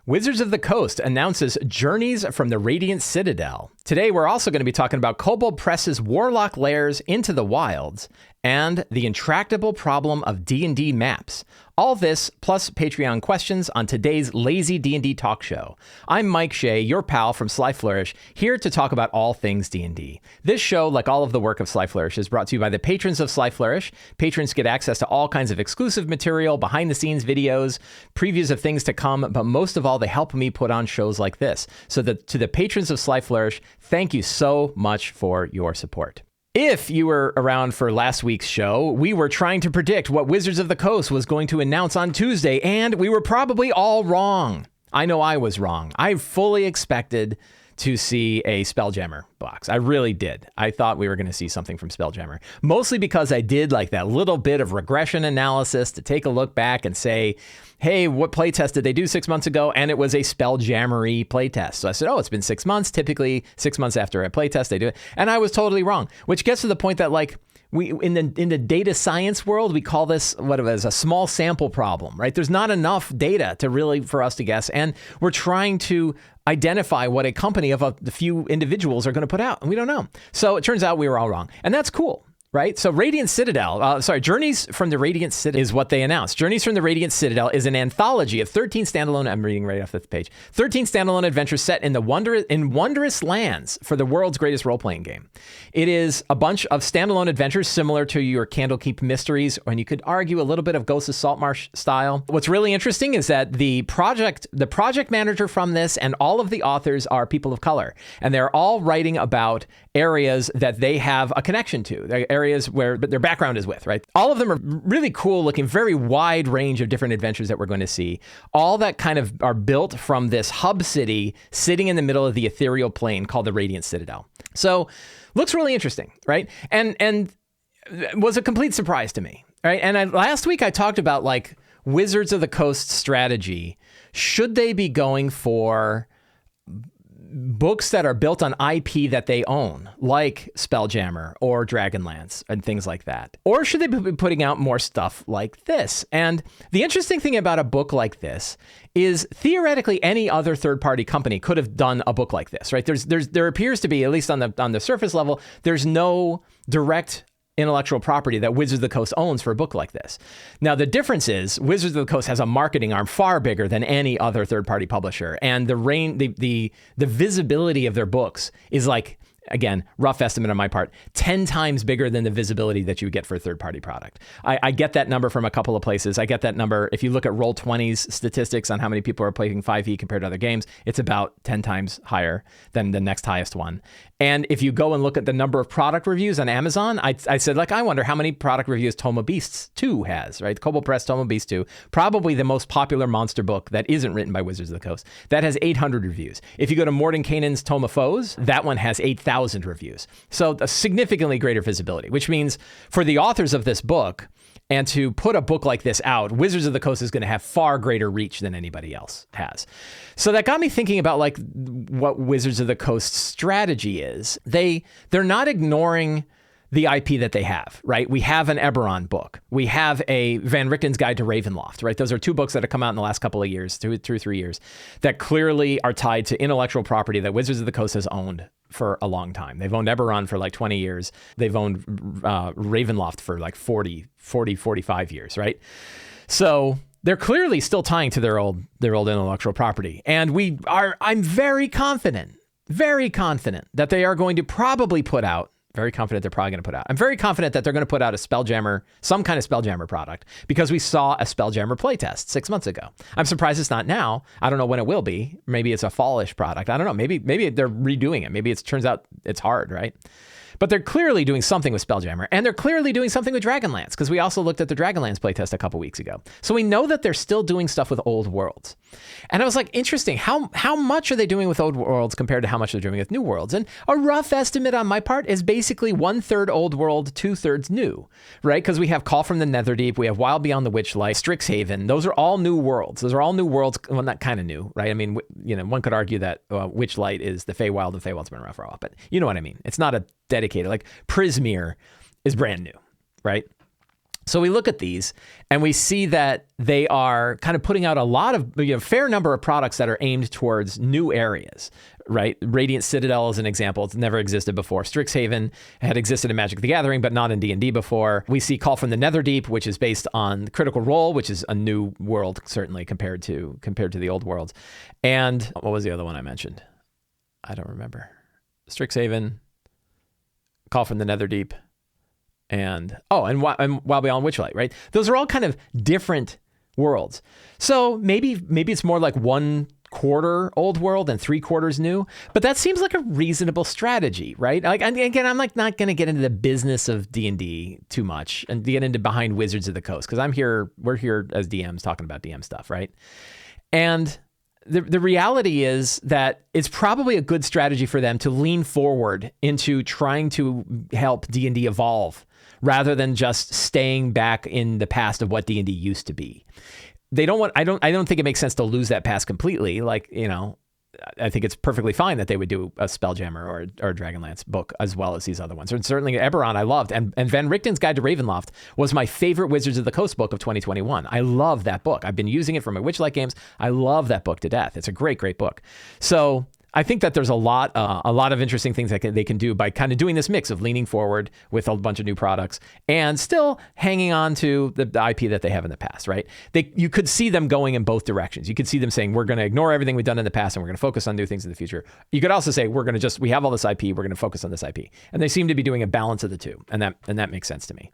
Wizards of the Coast announces Journeys from the Radiant Citadel. Today, we're also going to be talking about Kobold Press's Warlock Lairs Into the Wilds and the intractable problem of D&D maps. All this, plus Patreon questions on today's Lazy D&D talk show. I'm Mike Shea, your pal from Flourish, here to talk about all things D&D. This show, like all of the work of Flourish, is brought to you by the patrons of Flourish. Patrons get access to all kinds of exclusive material, behind-the-scenes videos, previews of things to come, but most of all, they help me put on shows like this. So to the patrons of Flourish, thank you so much for your support. If you were around for last week's show, we were trying to predict what Wizards of the Coast was going to announce on Tuesday, and we were probably all wrong. I know I was wrong. I fully expected to see a Spelljammer box. I really did. I thought we were going to see something from Spelljammer, mostly because I did like that little bit of regression analysis to take a look back and say, hey, what playtest did they do 6 months ago? And it was a Spelljammer-y playtest. So I said, oh, it's been 6 months. Typically 6 months after a playtest, they do it. And I was totally wrong, which gets to the point that like, we in the data science world, we call this what it was, a small sample problem, right? There's not enough data to really for us to guess, and we're trying to identify what a company of the few individuals are going to put out, and we don't know. So it turns out we were all wrong, and that's cool. Right? So Radiant Citadel, Journeys from the Radiant Citadel is what they announced. Journeys from the Radiant Citadel is an anthology of 13 standalone, I'm reading right off the page, 13 standalone adventures set in wondrous lands for the world's greatest role-playing game. It is a bunch of standalone adventures similar to your Candlekeep Mysteries, and you could argue a little bit of Ghosts of Saltmarsh style. What's really interesting is that the project manager from this and all of the authors are people of color, and they're all writing about areas that they have a connection to. They're areas where their background is with, right? All of them are really cool looking, very wide range of different adventures that we're going to see. All that kind of are built from this hub city sitting in the middle of the ethereal plane called the Radiant Citadel. So looks really interesting, right? And was a complete surprise to me, right? And last week I talked about like Wizards of the Coast strategy. Should they be going for books that are built on IP that they own, like Spelljammer or Dragonlance and things like that? Or should they be putting out more stuff like this? And the interesting thing about a book like this is theoretically any other third-party company could have done a book like this, right? There appears to be, at least on the surface level, there's no direct intellectual property that Wizards of the Coast owns for a book like this. Now, the difference is Wizards of the Coast has a marketing arm far bigger than any other third-party publisher, and the visibility of their books is like, again, rough estimate on my part, 10 times bigger than the visibility that you would get for a third-party product. I get that number from a couple of places. I get that number, if you look at Roll20's statistics on how many people are playing 5e compared to other games, it's about 10 times higher than the next highest one. And if you go and look at the number of product reviews on Amazon, I said, like, I wonder how many product reviews Toma Beasts 2 has, right? Kobold Press Toma Beasts 2, probably the most popular monster book that isn't written by Wizards of the Coast. That has 800 reviews. If you go to Mordenkainen's Toma Foes, that one has 8,000 reviews. So a significantly greater visibility, which means for the authors of this book, and to put a book like this out, Wizards of the Coast is going to have far greater reach than anybody else has. So that got me thinking about like what Wizards of the Coast's strategy is. They're not ignoring the IP that they have, right? We have an Eberron book. We have a Van Richten's Guide to Ravenloft, right? Those are two books that have come out in the last couple of years, 2 or 3 years, that clearly are tied to intellectual property that Wizards of the Coast has owned for a long time. They've owned Eberron for like 20 years. They've owned Ravenloft for like 45 years, right? So they're clearly still tying to their old intellectual property. And I'm very confident that they are going to probably put out, I'm very confident that they're going to put out some kind of Spelljammer product, because we saw a Spelljammer playtest 6 months ago. I'm surprised it's not now. I don't know when it will be. Maybe it's a fallish product. I don't know. Maybe they're redoing it. Maybe it turns out it's hard, right? But they're clearly doing something with Spelljammer, and they're clearly doing something with Dragonlance, because we also looked at the Dragonlance playtest a couple weeks ago. So we know that they're still doing stuff with old worlds. And I was like, interesting, how much are they doing with old worlds compared to how much they're doing with new worlds? And a rough estimate on my part is basically 1/3 old world, 2/3 new, right? Because we have Call from the Netherdeep, we have Wild Beyond the Witchlight, Strixhaven. Those are all new worlds. Those are all new worlds. Well, not kind of new, right? I mean, one could argue that Witchlight is the Feywild, and Feywild's been around for a while, but you know what I mean. It's not a dedicated, like Prismeer is brand new, right? So we look at these and we see that they are kind of putting out a lot of, fair number of products that are aimed towards new areas, right? Radiant Citadel is an example. It's never existed before. Strixhaven had existed in Magic the Gathering, but not in D&D before. We see Call from the Netherdeep, which is based on Critical Role, which is a new world, certainly compared to the old worlds. And what was the other one I mentioned? I don't remember. Strixhaven, Call from the Netherdeep, and Wild Beyond Witchlight, right? Those are all kind of different worlds. So maybe it's more like 1/4 old world and 3/4 new, but that seems like a reasonable strategy, right? Like, and again, I'm like not going to get into the business of D&D too much and get into behind Wizards of the Coast, because we're here as DMs talking about DM stuff, right? And the reality is that it's probably a good strategy for them to lean forward into trying to help D&D evolve, rather than just staying back in the past of what D&D used to be. I don't think it makes sense to lose that past completely. Like, I think it's perfectly fine that they would do a Spelljammer or a Dragonlance book as well as these other ones. And certainly Eberron I loved. And Van Richten's Guide to Ravenloft was my favorite Wizards of the Coast book of 2021. I love that book. I've been using it for my Witchlight games. I love that book to death. It's a great, great book. So I think that there's a lot of interesting things that they can do by kind of doing this mix of leaning forward with a bunch of new products and still hanging on to the IP that they have in the past, right? You could see them going in both directions. You could see them saying, we're going to ignore everything we've done in the past and we're going to focus on new things in the future. You could also say, we have all this IP, we're going to focus on this IP. And they seem to be doing a balance of the two. And that makes sense to me.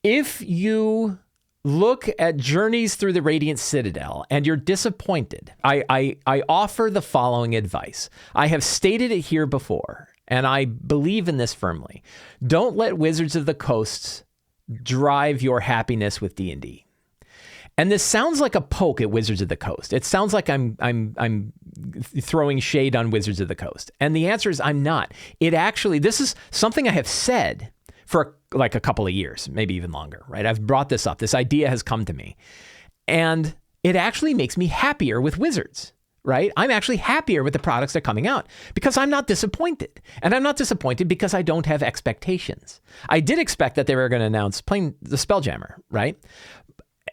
If you look at Journeys Through the Radiant Citadel and you're disappointed, I offer the following advice. I have stated it here before, and I believe in this firmly. Don't let Wizards of the Coast drive your happiness with D&D. And this sounds like a poke at Wizards of the Coast. It sounds like I'm throwing shade on Wizards of the Coast. And the answer is I'm not. This is something I have said for like a couple of years, maybe even longer, right? I've brought this up. This idea has come to me. And it actually makes me happier with Wizards, right? I'm actually happier with the products that are coming out because I'm not disappointed. And I'm not disappointed because I don't have expectations. I did expect that they were going to announce the Spelljammer, right?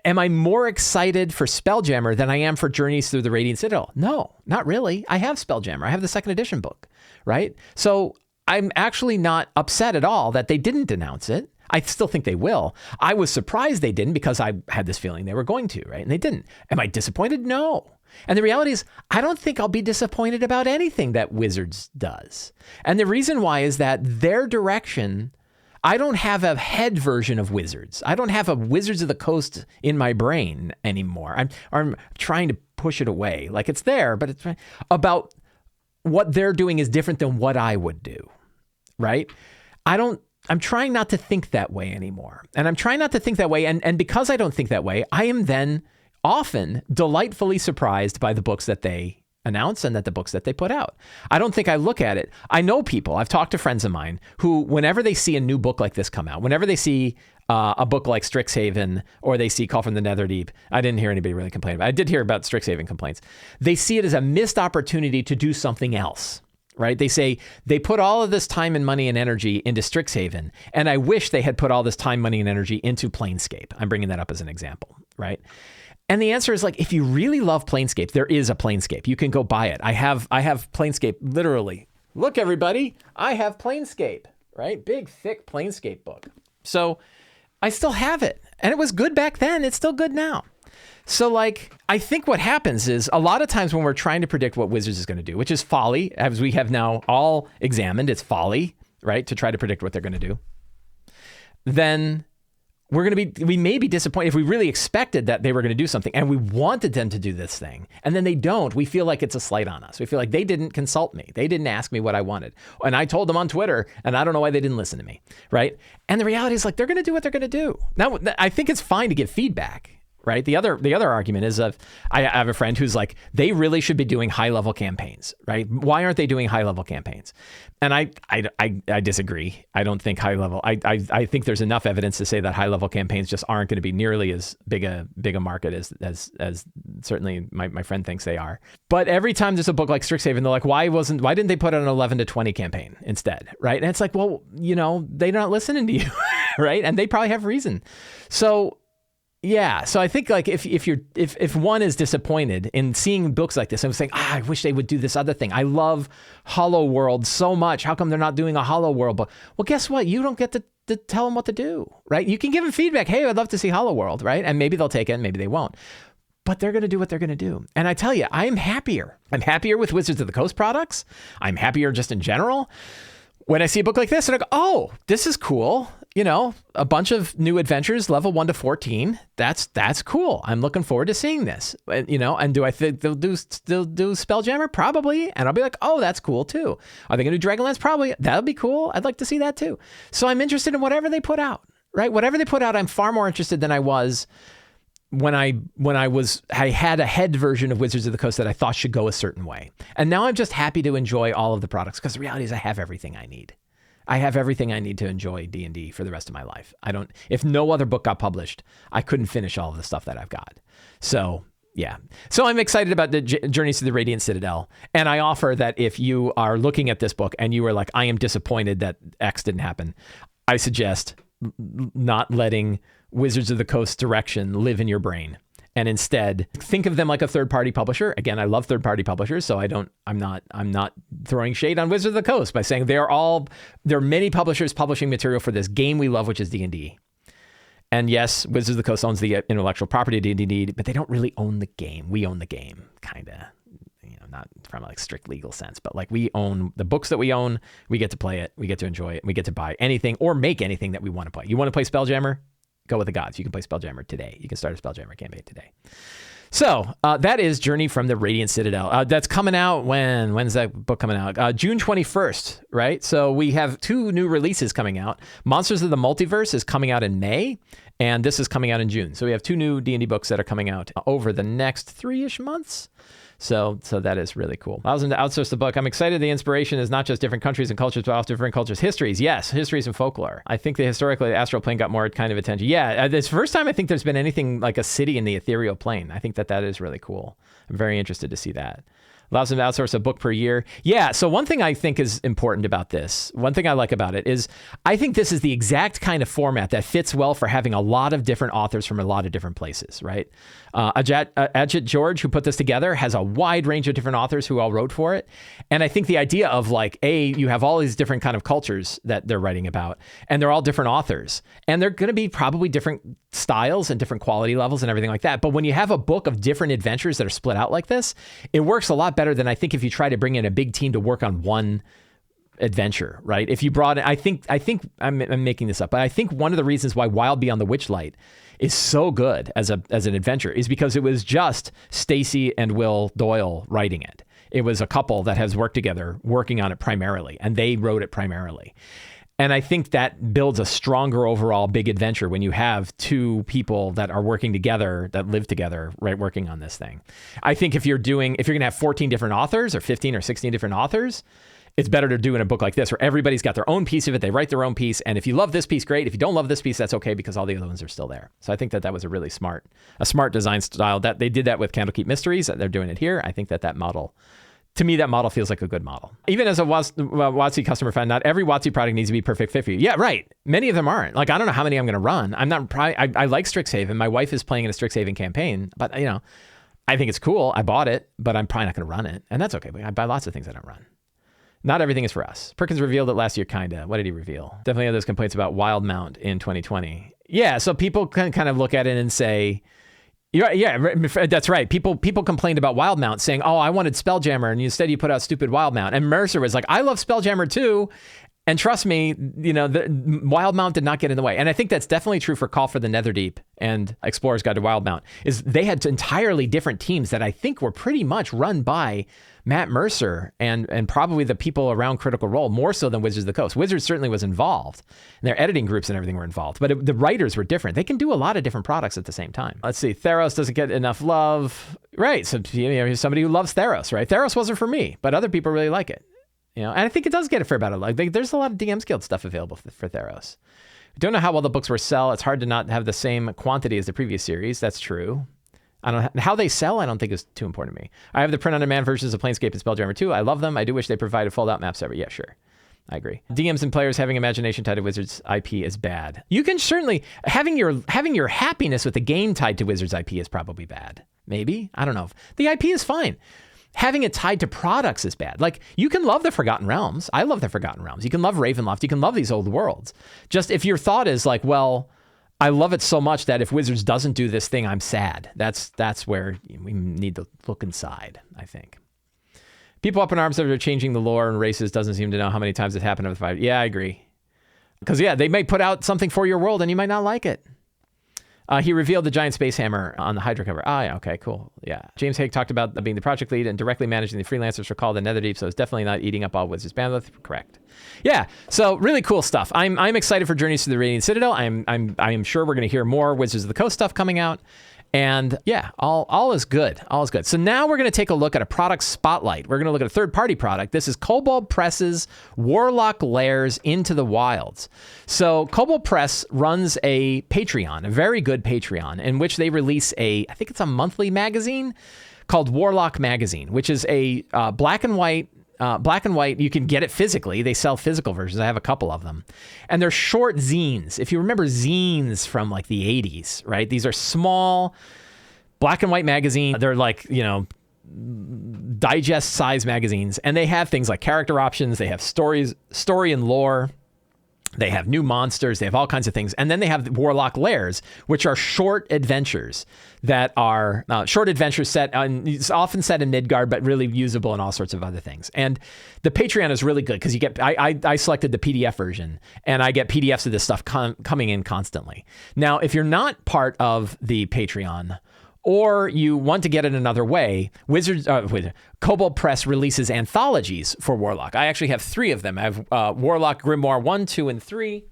Am I more excited for Spelljammer than I am for Journeys Through the Radiant Citadel? No, not really. I have Spelljammer. I have the second edition book, right? So I'm actually not upset at all that they didn't announce it. I still think they will. I was surprised they didn't because I had this feeling they were going to, right? And they didn't. Am I disappointed? No. And the reality is, I don't think I'll be disappointed about anything that Wizards does. And the reason why is that their direction, I don't have a head version of Wizards. I don't have a Wizards of the Coast in my brain anymore. I'm trying to push it away. Like it's there, but it's about what they're doing is different than what I would do, right? I'm trying not to think that way anymore. And I'm trying not to think that way. And because I don't think that way, I am then often delightfully surprised by the books that they announce and the books that they put out. I don't think I look at it. I know people, I've talked to friends of mine who, whenever they see a new book like this come out, whenever they see a book like Strixhaven or they see Call from the Netherdeep, I didn't hear anybody really complain about it. I did hear about Strixhaven complaints. They see it as a missed opportunity to do something else, right? They say they put all of this time and money and energy into Strixhaven, and I wish they had put all this time, money, and energy into Planescape. I'm bringing that up as an example, right? And the answer is like, if you really love Planescape, there is a Planescape. You can go buy it. I have Planescape, literally. Look, everybody, I have Planescape, right? Big, thick Planescape book. So I still have it. And it was good back then. It's still good now. So like, I think what happens is a lot of times when we're trying to predict what Wizards is going to do, which is folly, as we have now all examined, it's folly, right? To try to predict what they're going to do. Then we may be disappointed if we really expected that they were going to do something and we wanted them to do this thing. And then they don't. We feel like it's a slight on us. We feel like they didn't consult me. They didn't ask me what I wanted. And I told them on Twitter, and I don't know why they didn't listen to me, right? And the reality is like, they're going to do what they're going to do. Now, I think it's fine to give feedback, right? The other argument is I have a friend who's like, they really should be doing high level campaigns, right? Why aren't they doing high level campaigns? And I disagree. I don't think high level. I think there's enough evidence to say that high level campaigns just aren't going to be nearly as big a market as certainly my friend thinks they are. But every time there's a book like Strixhaven, they're like, why didn't they put out an 11 to 20 campaign instead, right? And it's like, well, they're not listening to you, right? And they probably have reason. So. Yeah, so I think like if one is disappointed in seeing books like this and saying, I wish they would do this other thing. I love Hollow World so much. How come they're not doing a Hollow World book? Well, guess what? You don't get to tell them what to do, right? You can give them feedback. Hey, I'd love to see Hollow World, right? And maybe they'll take it and maybe they won't. But they're going to do what they're going to do. And I tell you, I'm happier. I'm happier with Wizards of the Coast products. I'm happier just in general. When I see a book like this and I go, oh, this is cool. A bunch of new adventures, level 1 to 14. That's cool. I'm looking forward to seeing this. And do I think they'll do Spelljammer? Probably. And I'll be like, oh, that's cool too. Are they going to do Dragonlance? Probably. That'll be cool. I'd like to see that too. So I'm interested in whatever they put out, right? Whatever they put out, I'm far more interested than I was when I had a head version of Wizards of the Coast that I thought should go a certain way. And now I'm just happy to enjoy all of the products because the reality is I have everything I need. I have everything I need to enjoy D&D for the rest of my life. If no other book got published, I couldn't finish all of the stuff that I've got. So yeah. So I'm excited about the Journeys to the Radiant Citadel. And I offer that if you are looking at this book and you are like, I am disappointed that X didn't happen, I suggest not letting Wizards of the Coast direction live in your brain. And instead think of them like a third-party publisher. Again, I love third-party publishers, so I'm not throwing shade on Wizards of the Coast by saying there are many publishers publishing material for this game we love, which is D&D. And yes, Wizards of the Coast owns the intellectual property of D&D, but they don't really own the game. We own the game, kind of. Not from a strict legal sense, but like we own the books that we own. We get to play it. We get to enjoy it. We get to buy anything or make anything that we want to play. You want to play Spelljammer? Go with the gods. You can play Spelljammer today. You can start a Spelljammer campaign today. So that is Journey from the Radiant Citadel. That's coming out when's that book coming out? June 21st, right? So we have 2 new releases coming out. Monsters of the Multiverse is coming out in May, and this is coming out in June. So we have 2 new D&D books that are coming out over the next 3-ish months. So that is really cool. Allows them to outsource the book. I'm excited the inspiration is not just different countries and cultures, but also different cultures' histories. Yes, histories and folklore. I think that historically the astral plane got more kind of attention. Yeah, it's the first time I think there's been anything like a city in the ethereal plane. I think that is really cool. I'm very interested to see that. Allows them to outsource a book per year. Yeah, so one thing I think is important about this, one thing I like about it is I think this is the exact kind of format that fits well for having a lot of different authors from a lot of different places, right? Ajit George, who put this together, has a wide range of different authors who all wrote for it. And I think the idea of like, you have all these different kind of cultures that they're writing about, and they're all different authors. And they're going to be probably different styles and different quality levels and everything like that. But when you have a book of different adventures that are split out like this, it works a lot better than I think if you try to bring in a big team to work on one adventure, right? If you brought in, I think I'm making this up, but I think one of the reasons why Wild Beyond the Witchlight is so good as an adventure is because it was just Stacy and Will Doyle writing it. It was a couple that has worked together working on it primarily, and they wrote it primarily. And I think that builds a stronger overall big adventure when you have 2 people that are working together, that live together, right, working on this thing. I think if you're going to have 14 different authors or 15 or 16 different authors, it's better to do in a book like this where everybody's got their own piece of it. They write their own piece. And if you love this piece, great. If you don't love this piece, that's okay because all the other ones are still there. So I think that was a really smart design style. That they did that with Candlekeep Mysteries. They're doing it here. I think that model, to me, that model feels like a good model. Even as a WotC customer fan, not every WotC product needs to be perfect fit for you. Yeah, right. Many of them aren't. Like, I don't know how many I'm going to run. I like Strixhaven. My wife is playing in a Strixhaven campaign, but I think it's cool. I bought it, but I'm probably not going to run it. And that's okay. I buy lots of things I don't run. Not everything is for us. Perkins revealed it last year, kinda. What did he reveal? Definitely had those complaints about Wildmount in 2020. Yeah, so people can kind of look at it and say, yeah, that's right. People complained about Wildmount saying, oh, I wanted Spelljammer, and instead you put out stupid Wildmount. And Mercer was like, I love Spelljammer too. And trust me, the Wildemount did not get in the way. And I think that's definitely true for Call for the Netherdeep and Explorer's Guide to Wildemount, is they had entirely different teams that I think were pretty much run by Matt Mercer and probably the people around Critical Role, more so than Wizards of the Coast. Wizards certainly was involved, and their editing groups and everything were involved, but the writers were different. They can do a lot of different products at the same time. Let's see, Theros doesn't get enough love. Right, so somebody who loves Theros, right? Theros wasn't for me, but other people really like it. And I think it does get a fair amount of love. There's a lot of DM's Guild stuff available for Theros. I don't know how well the books were sell. It's hard to not have the same quantity as the previous series. That's true. I don't know how they sell. I don't think is too important to me. I have the print-on-demand versions of Planescape and Spelljammer 2. I love them. I do wish they provided fold-out maps ever. Yeah, sure. I agree. DMs and players having imagination tied to Wizards IP is bad. You can certainly having your happiness with the game tied to Wizards IP is probably bad. Maybe. I don't know. The IP is fine. Having it tied to products is bad. Like, you can love the Forgotten Realms. I love the Forgotten Realms. You can love Ravenloft. You can love these old worlds. Just if your thought is like, well, I love it so much that if Wizards doesn't do this thing, I'm sad. That's where we need to look inside, I think. People up in arms over changing the lore and races doesn't seem to know how many times it happened over 5. Yeah, I agree. Because, yeah, they may put out something for your world and you might not like it. He revealed the giant space hammer on the Hydra cover. Ah, yeah, okay, cool. Yeah. James Haig talked about being the project lead and directly managing the freelancers for Call of the Netherdeep, so it's definitely not eating up all Wizards bandwidth. Correct. Yeah, so really cool stuff. I'm excited for Journeys to the Radiant Citadel. I'm sure we're going to hear more Wizards of the Coast stuff coming out. And yeah, all is good. All is good. So now we're going to take a look at a product spotlight. We're going to look at a third-party product. This is Kobold Press's Warlock Lairs Into the Wilds. So Kobold Press runs a Patreon, a very good Patreon, in which they release I think it's a monthly magazine called Warlock Magazine, which is a black and white. You can get it physically. They sell physical versions. I have a couple of them. And they're short zines. If you remember zines from like the 80s, right? These are small black and white magazines. They're like, digest size magazines. And they have things like character options. They have story and lore. They have new monsters. They have all kinds of things. And then they have the Warlock Lairs, which are short adventures that are short adventures set on, it's often set in Midgard, but really usable in all sorts of other things. And the Patreon is really good because you get, I selected the PDF version and I get PDFs of this stuff coming in constantly. Now, if you're not part of the Patreon, or you want to get it another way, Kobold Press releases anthologies for Warlock. I actually have 3 of them. I have Warlock Grimoire 1, 2, and 3.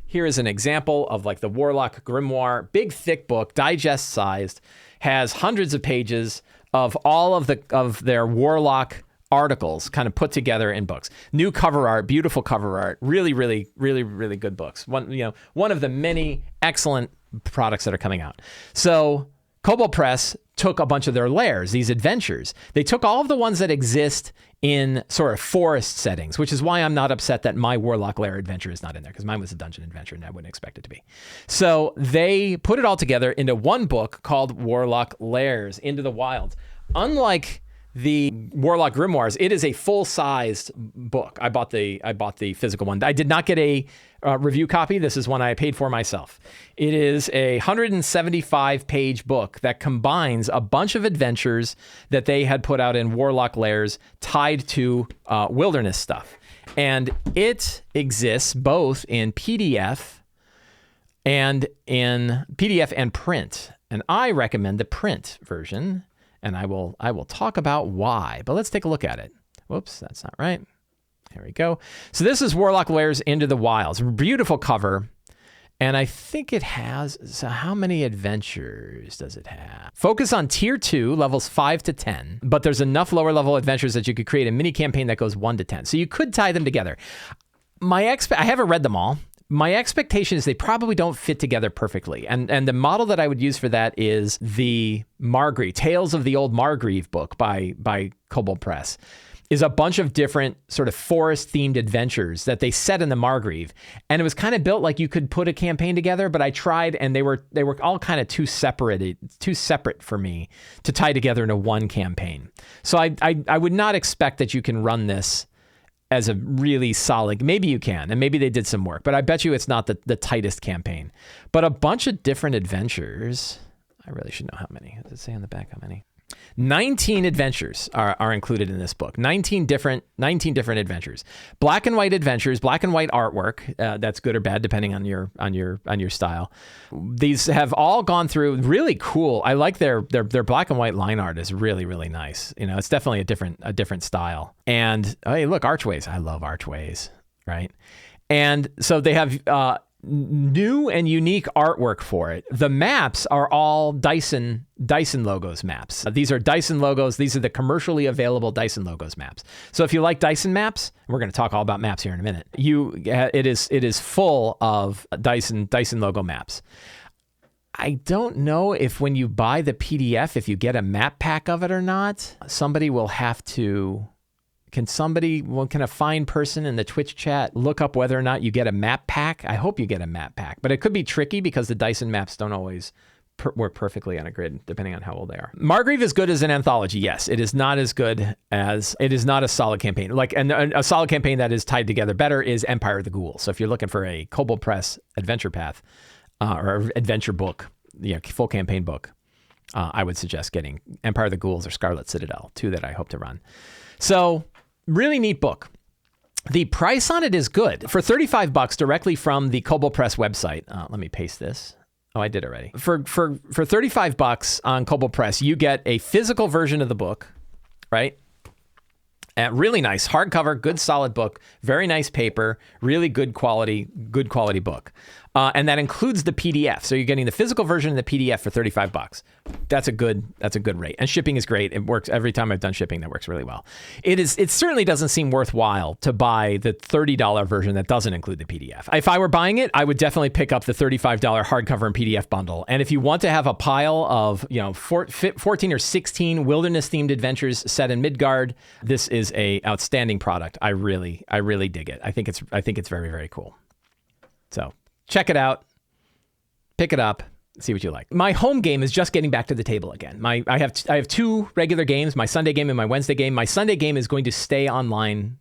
Here is an example of like the Warlock Grimoire, big thick book, digest sized, has hundreds of pages of all of their Warlock articles kind of put together in books. New cover art, beautiful cover art, really, really, really, really good books. One of the many excellent products that are coming out. So Kobold Press took a bunch of their lairs, these adventures. They took all of the ones that exist in sort of forest settings, which is why I'm not upset that my Warlock Lair adventure is not in there, because mine was a dungeon adventure and I wouldn't expect it to be. So they put it all together into one book called Warlock Lairs Into the Wilds. Unlike the Warlock Grimoires, it is a full-sized book. I bought the physical one. I did not get a review copy. This is one I paid for myself. It is a 175-page book that combines a bunch of adventures that they had put out in Warlock Lairs tied to wilderness stuff. And it exists both in PDF and print. And I recommend the print version. And I will talk about why, but let's take a look at it. Whoops, that's not right. Here we go. So this is Warlock Lairs Into the Wilds. Beautiful cover. And I think it has, so how many adventures does it have? Focus on tier 2, levels 5 to 10, but there's enough lower level adventures that you could create a mini campaign that goes 1 to 10. So you could tie them together. I haven't read them all. My expectation is they probably don't fit together perfectly. And the model that I would use for that is the Margrave, Tales of the Old Margrave book by Kobold Press, is a bunch of different sort of forest-themed adventures that they set in the Margrave. And it was kind of built like you could put a campaign together, but I tried and they were all kind of too separate for me to tie together into one campaign. So I would not expect that you can run this as a really solid, maybe you can, and maybe they did some work, but I bet you it's not the tightest campaign. But a bunch of different adventures. I really should know how many. Does it say on the back how many? 19 adventures are included in this book. 19 different adventures. Black and white adventures, black and white artwork. That's good or bad depending on your style. These have all gone through really cool. I like their black and white line art is really, really nice. You know, it's definitely a different style. And hey, look, archways. I love archways, right? And so they have new and unique artwork for it. The maps are all Dyson Logos maps. These are Dyson logos. These are the commercially available Dyson Logos maps. So if you like Dyson maps, we're going to talk all about maps here in a minute. It is full of Dyson logo maps. I don't know if when you buy the PDF, if you get a map pack of it or not. Somebody will have to. Can a fine person in the Twitch chat look up whether or not you get a map pack? I hope you get a map pack, but it could be tricky because the Dyson maps don't always work perfectly on a grid, depending on how old they are. Margrave is good as an anthology. Yes, it is not as good as, it is not a solid campaign. And a solid campaign that is tied together better is Empire of the Ghouls. So if you're looking for a Kobold Press adventure path or adventure book, full campaign book, I would suggest getting Empire of the Ghouls or Scarlet Citadel, 2 that I hope to run. So, really neat book. The price on it is good. For $35 directly from the Kobold Press website. Let me paste this. Oh, I did already. For $35 on Kobold Press, you get a physical version of the book, right? Really nice hardcover, good solid book, very nice paper, really good quality book. And that includes the PDF. So you're getting the physical version of the PDF for $35. That's a good rate. And shipping is great. It works every time I've done shipping. That works really well. It certainly doesn't seem worthwhile to buy the $30 version that doesn't include the PDF. If I were buying it, I would definitely pick up the $35 hardcover and PDF bundle. And if you want to have a pile of 14 or 16 wilderness themed adventures set in Midgard, this is a outstanding product. I really dig it. I think it's very, very cool. So check it out, pick it up, see what you like. My home game is just getting back to the table again. I have 2 regular games, my Sunday game and my Wednesday game. My Sunday game is going to stay online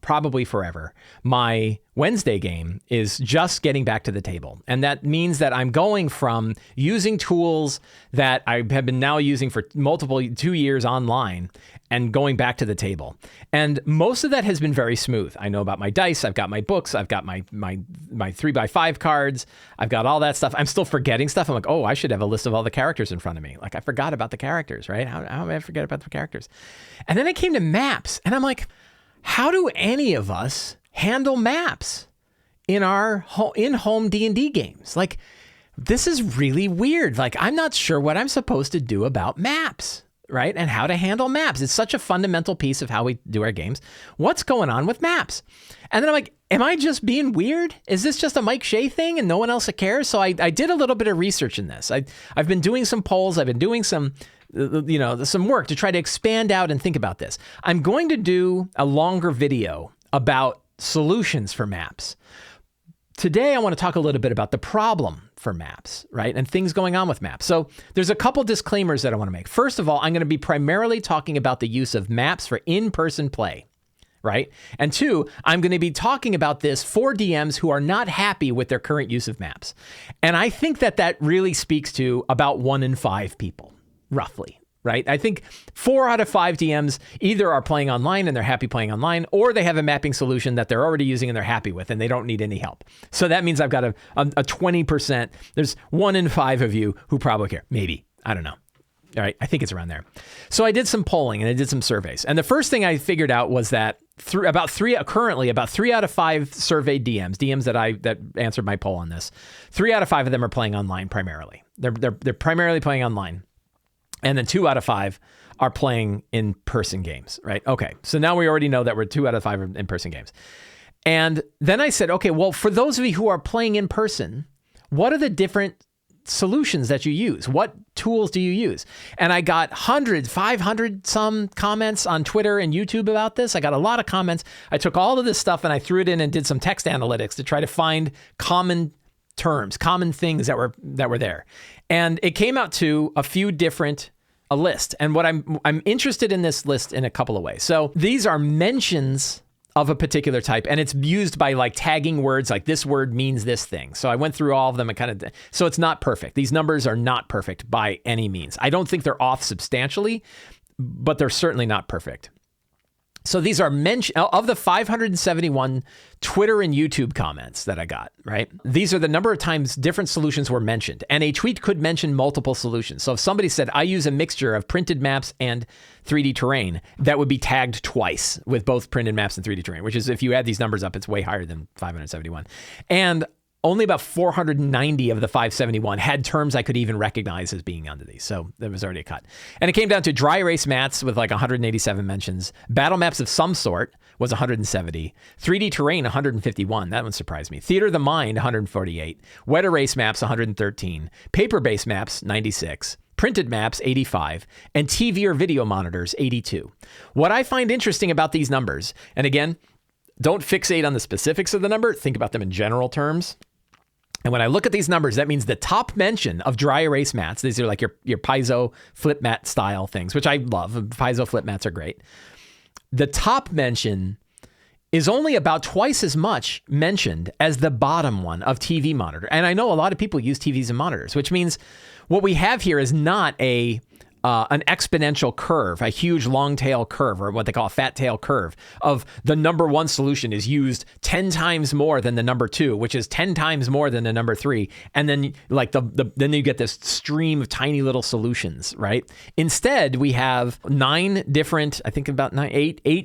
probably forever. My Wednesday game is just getting back to the table. And that means that I'm going from using tools that I have been now using for 2 years online and going back to the table. And most of that has been very smooth. I know about my dice. I've got my books. I've got my 3x5 cards. I've got all that stuff. I'm still forgetting stuff. I'm like, oh, I should have a list of all the characters in front of me. Like, I forgot about the characters, right? How did I forget about the characters? And then I came to maps and I'm like, how do any of us handle maps in our in-home D&D games? Like, this is really weird. Like, I'm not sure what I'm supposed to do about maps, right? And how to handle maps. It's such a fundamental piece of how we do our games. What's going on with maps? And then I'm like, am I just being weird? Is this just a Mike Shea thing and no one else cares? So I did a little bit of research in this. I've been doing some polls. I've been doing some work to try to expand out and think about this. I'm going to do a longer video about solutions for maps. Today, I want to talk a little bit about the problem for maps, right? And things going on with maps. So there's a couple disclaimers that I want to make. First of all, I'm going to be primarily talking about the use of maps for in-person play, right? And 2, I'm going to be talking about this for DMs who are not happy with their current use of maps. And I think that really speaks to about 1 in 5 people, roughly. Right? I think 4 out of 5 DMs either are playing online and they're happy playing online, or they have a mapping solution that they're already using and they're happy with and they don't need any help. So that means I've got a 20%. There's 1 in 5 of you who probably care. Maybe. I don't know. All right. I think it's around there. So I did some polling and I did some surveys. And the first thing I figured out was that about 3 out of 5 surveyed DMs that answered my poll on this, 3 out of 5 of them are playing online primarily. They're primarily playing online. And then 2 out of 5 are playing in-person games, right? Okay, so now we already know that we're 2 out of 5 are in-person games. And then I said, okay, well, for those of you who are playing in person, what are the different solutions that you use? What tools do you use? And I got 500 some comments on Twitter and YouTube about this. I got a lot of comments. I took all of this stuff and I threw it in and did some text analytics to try to find common terms, common things that were there. And it came out to a list. And what I'm interested in this list in a couple of ways. So these are mentions of a particular type, and it's used by like tagging words like this word means this thing. So I went through all of them and kind of, so it's not perfect. These numbers are not perfect by any means. I don't think they're off substantially, but they're certainly not perfect. So these are of the 571 Twitter and YouTube comments that I got, right? These are the number of times different solutions were mentioned. And a tweet could mention multiple solutions. So if somebody said, I use a mixture of printed maps and 3D terrain, that would be tagged twice with both printed maps and 3D terrain, which is, if you add these numbers up, it's way higher than 571. And only about 490 of the 571 had terms I could even recognize as being under these. So there was already a cut. And it came down to dry erase mats with like 187 mentions. Battle maps of some sort was 170. 3D terrain, 151. That one surprised me. Theater of the Mind, 148. Wet erase maps, 113. Paper-based maps, 96. Printed maps, 85. And TV or video monitors, 82. What I find interesting about these numbers, and again, don't fixate on the specifics of the number. Think about them in general terms. And when I look at these numbers, that means the top mention of dry erase mats, these are like your Paizo flip mat style things, which I love. Paizo flip mats are great. The top mention is only about twice as much mentioned as the bottom one of TV monitor. And I know a lot of people use TVs and monitors, which means what we have here is not an exponential curve, a huge long tail curve, or what they call a fat tail curve of the number one solution is used 10 times more than the number two, which is 10 times more than the number three. And then like then you get this stream of tiny little solutions, right? Instead, we have eight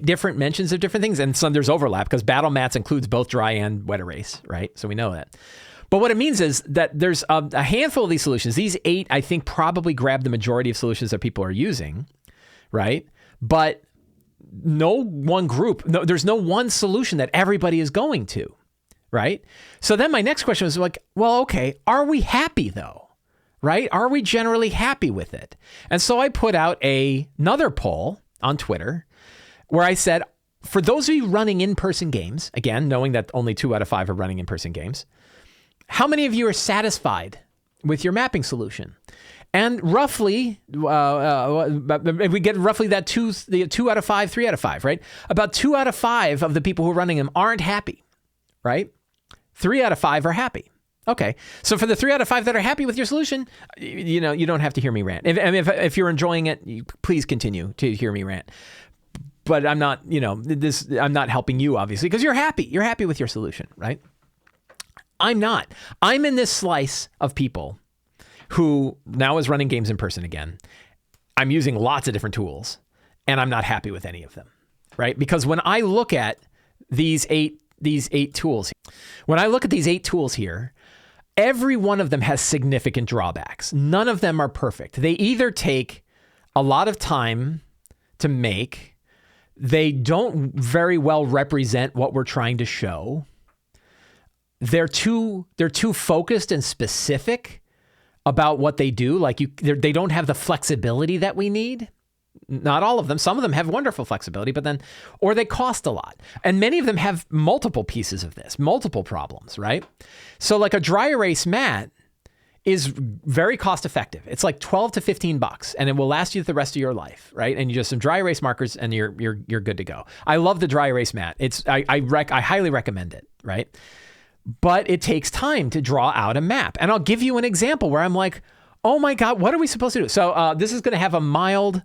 different mentions of different things. And some there's overlap because battle mats includes both dry and wet erase, right? So we know that. But what it means is that there's a handful of these solutions. These 8, I think, probably grab the majority of solutions that people are using, right? But no one group, there's no one solution that everybody is going to, right? So then my next question was like, well, okay, are we happy though, right? Are we generally happy with it? And so I put out another poll on Twitter where I said, for those of you running in-person games, again, knowing that only 2 out of 5 are running in-person games, how many of you are satisfied with your mapping solution? And roughly, we get roughly that 2 out of 5, 3 out of 5, right? About 2 out of 5 of the people who are running them aren't happy, right? 3 out of 5 are happy. Okay, so for the 3 out of 5 that are happy with your solution, you don't have to hear me rant. If you're enjoying it, please continue to hear me rant. But I'm not, I'm not helping you obviously because you're happy. You're happy with your solution, right? I'm not. I'm in this slice of people who now is running games in person again. I'm using lots of different tools and I'm not happy with any of them, right? Because when I look at these eight tools, here, every one of them has significant drawbacks. None of them are perfect. They either take a lot of time to make, they don't very well represent what we're trying to show. They're too focused and specific about what they do. Like they don't have the flexibility that we need. Not all of them. Some of them have wonderful flexibility, or they cost a lot. And many of them have multiple pieces of this, multiple problems, right? So like a dry erase mat is very cost effective. It's like $12 to $15 and it will last you the rest of your life, right? And you just some dry erase markers and you're good to go. I love the dry erase mat. I highly recommend it, right? But it takes time to draw out a map. And I'll give you an example where I'm like, oh my God, what are we supposed to do? So this is going to have a mild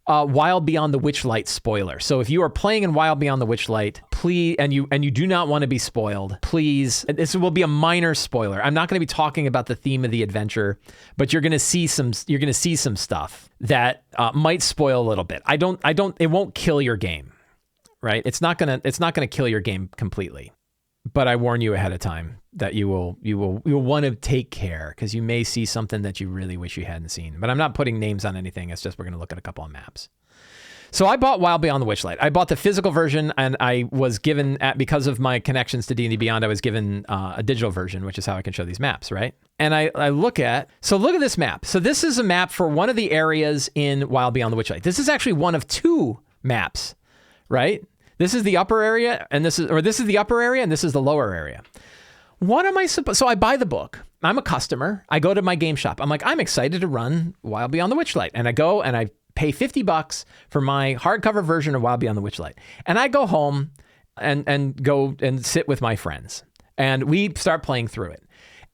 Wild Beyond the Witchlight spoiler. So if you are playing in Wild Beyond the Witchlight, please, and you do not want to be spoiled, please, this will be a minor spoiler. I'm not going to be talking about the theme of the adventure, but you're going to see some stuff that might spoil a little bit. It won't kill your game, right? It's not going to kill your game completely. But I warn you ahead of time that you will want to take care because you may see something that you really wish you hadn't seen. But I'm not putting names on anything. It's just we're going to look at a couple of maps. So I bought Wild Beyond the Witchlight. I bought the physical version, and I was given, because of my connections to D&D Beyond, I was given a digital version, which is how I can show these maps, right? And I look at this map. So this is a map for one of the areas in Wild Beyond the Witchlight. This is actually one of 2 maps, right? This is the upper area, and this is the upper area, and this is the lower area. What am I supposed? So I buy the book. I'm a customer. I go to my game shop. I'm like, I'm excited to run Wild Beyond the Witchlight, and I go and I pay $50 for my hardcover version of Wild Beyond the Witchlight. And I go home and go and sit with my friends. And we start playing through it.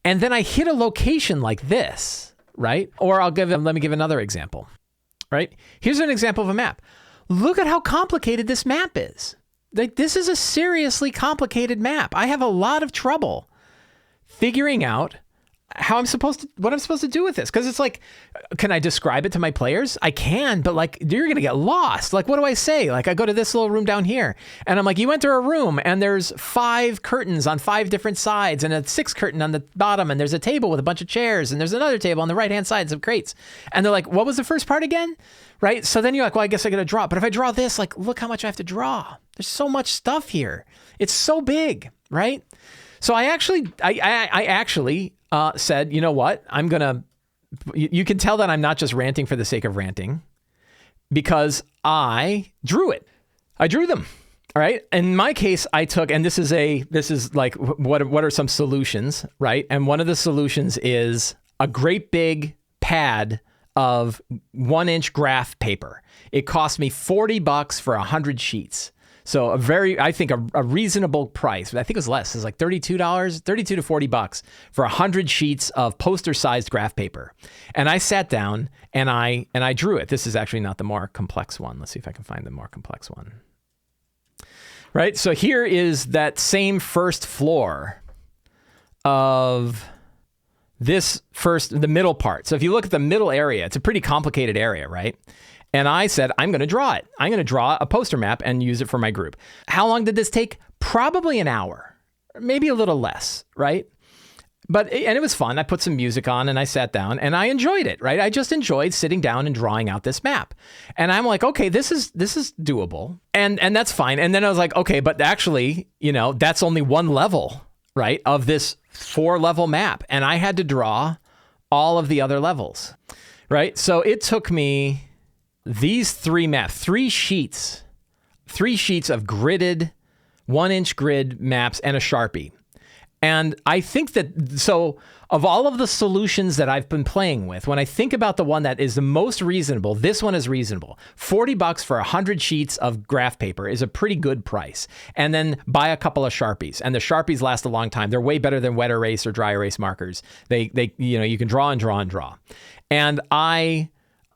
And then I hit a location like this, right? Or let me give another example, right? Here's an example of a map. Look at how complicated this map is. Like, this is a seriously complicated map. I have a lot of trouble figuring out what I'm supposed to do with this. Because it's like, can I describe it to my players? I can, but like, you're going to get lost. Like, what do I say? Like, I go to this little room down here and I'm like, you enter a room and there's 5 curtains on 5 different sides and a 6th curtain on the bottom. And there's a table with a bunch of chairs and there's another table on the right-hand side, some crates. And they're like, what was the first part again? Right? So then you're like, well, I guess I got to draw. But if I draw this, like, look how much I have to draw. There's so much stuff here. It's so big, right? So I actually said, you know what? You can tell that I'm not just ranting for the sake of ranting, because I drew it. I drew them. All right. In my case, I took, and this is like, what are some solutions, right? And one of the solutions is a great big pad of 1-inch graph paper. It cost me $40 for 100 sheets. So I think a reasonable price. I think it was less. It was like $32 to $40 for 100 sheets of poster-sized graph paper. And I sat down and I drew it. This is actually not the more complex one. Let's see if I can find the more complex one. Right? So here is that same first floor of the middle part. So if you look at the middle area, it's a pretty complicated area, right? And I said, I'm going to draw it. I'm going to draw a poster map and use it for my group. How long did this take? Probably an hour, maybe a little less, right? And it was fun. I put some music on and I sat down and I enjoyed it, right? I just enjoyed sitting down and drawing out this map. And I'm like, okay, this is doable. And that's fine. And then I was like, okay, but actually, that's only one level, right, of this 4-level map. And I had to draw all of the other levels, right? So it took me these 3 maps, 3 sheets of gridded 1-inch grid maps and a Sharpie. And I think that, so of all of the solutions that I've been playing with, when I think about the one that is the most reasonable, this one is reasonable. $40 for 100 sheets of graph paper is a pretty good price. And then buy a couple of Sharpies. And the Sharpies last a long time. They're way better than wet erase or dry erase markers. They you can draw and draw and draw. And I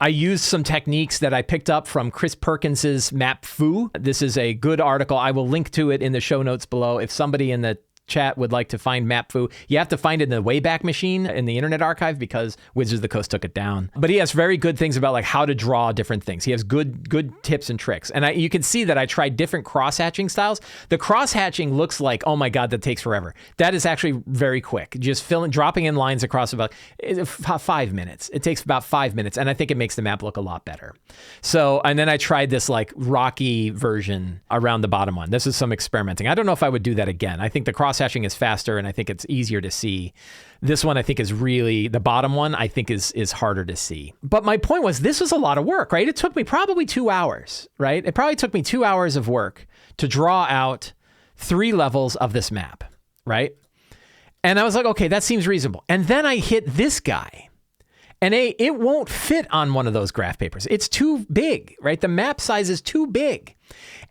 used some techniques that I picked up from Chris Perkins's Map Foo. This is a good article. I will link to it in the show notes below. If somebody in the chat would like to find MapFoo, you have to find it in the Wayback Machine in the Internet Archive because Wizards of the Coast took it down. But he has very good things about like how to draw different things. He has good tips and tricks. And you can see that I tried different cross-hatching styles. The cross-hatching looks like, oh my God, that takes forever. That is actually very quick. Just dropping in lines across about 5 minutes. It takes about 5 minutes. And I think it makes the map look a lot better. So, and then I tried this like rocky version around the bottom one. This is some experimenting. I don't know if I would do that again. I think the cross-hatching is faster and I think it's easier to see. This one I think is really, the bottom one I think is harder to see. But my point was, this was a lot of work, right? It took me probably 2 hours, right? It probably took me 2 hours of work to draw out 3 levels of this map, right? And I was like, okay, that seems reasonable. And then I hit this guy. And it won't fit on one of those graph papers. It's too big, right? The map size is too big.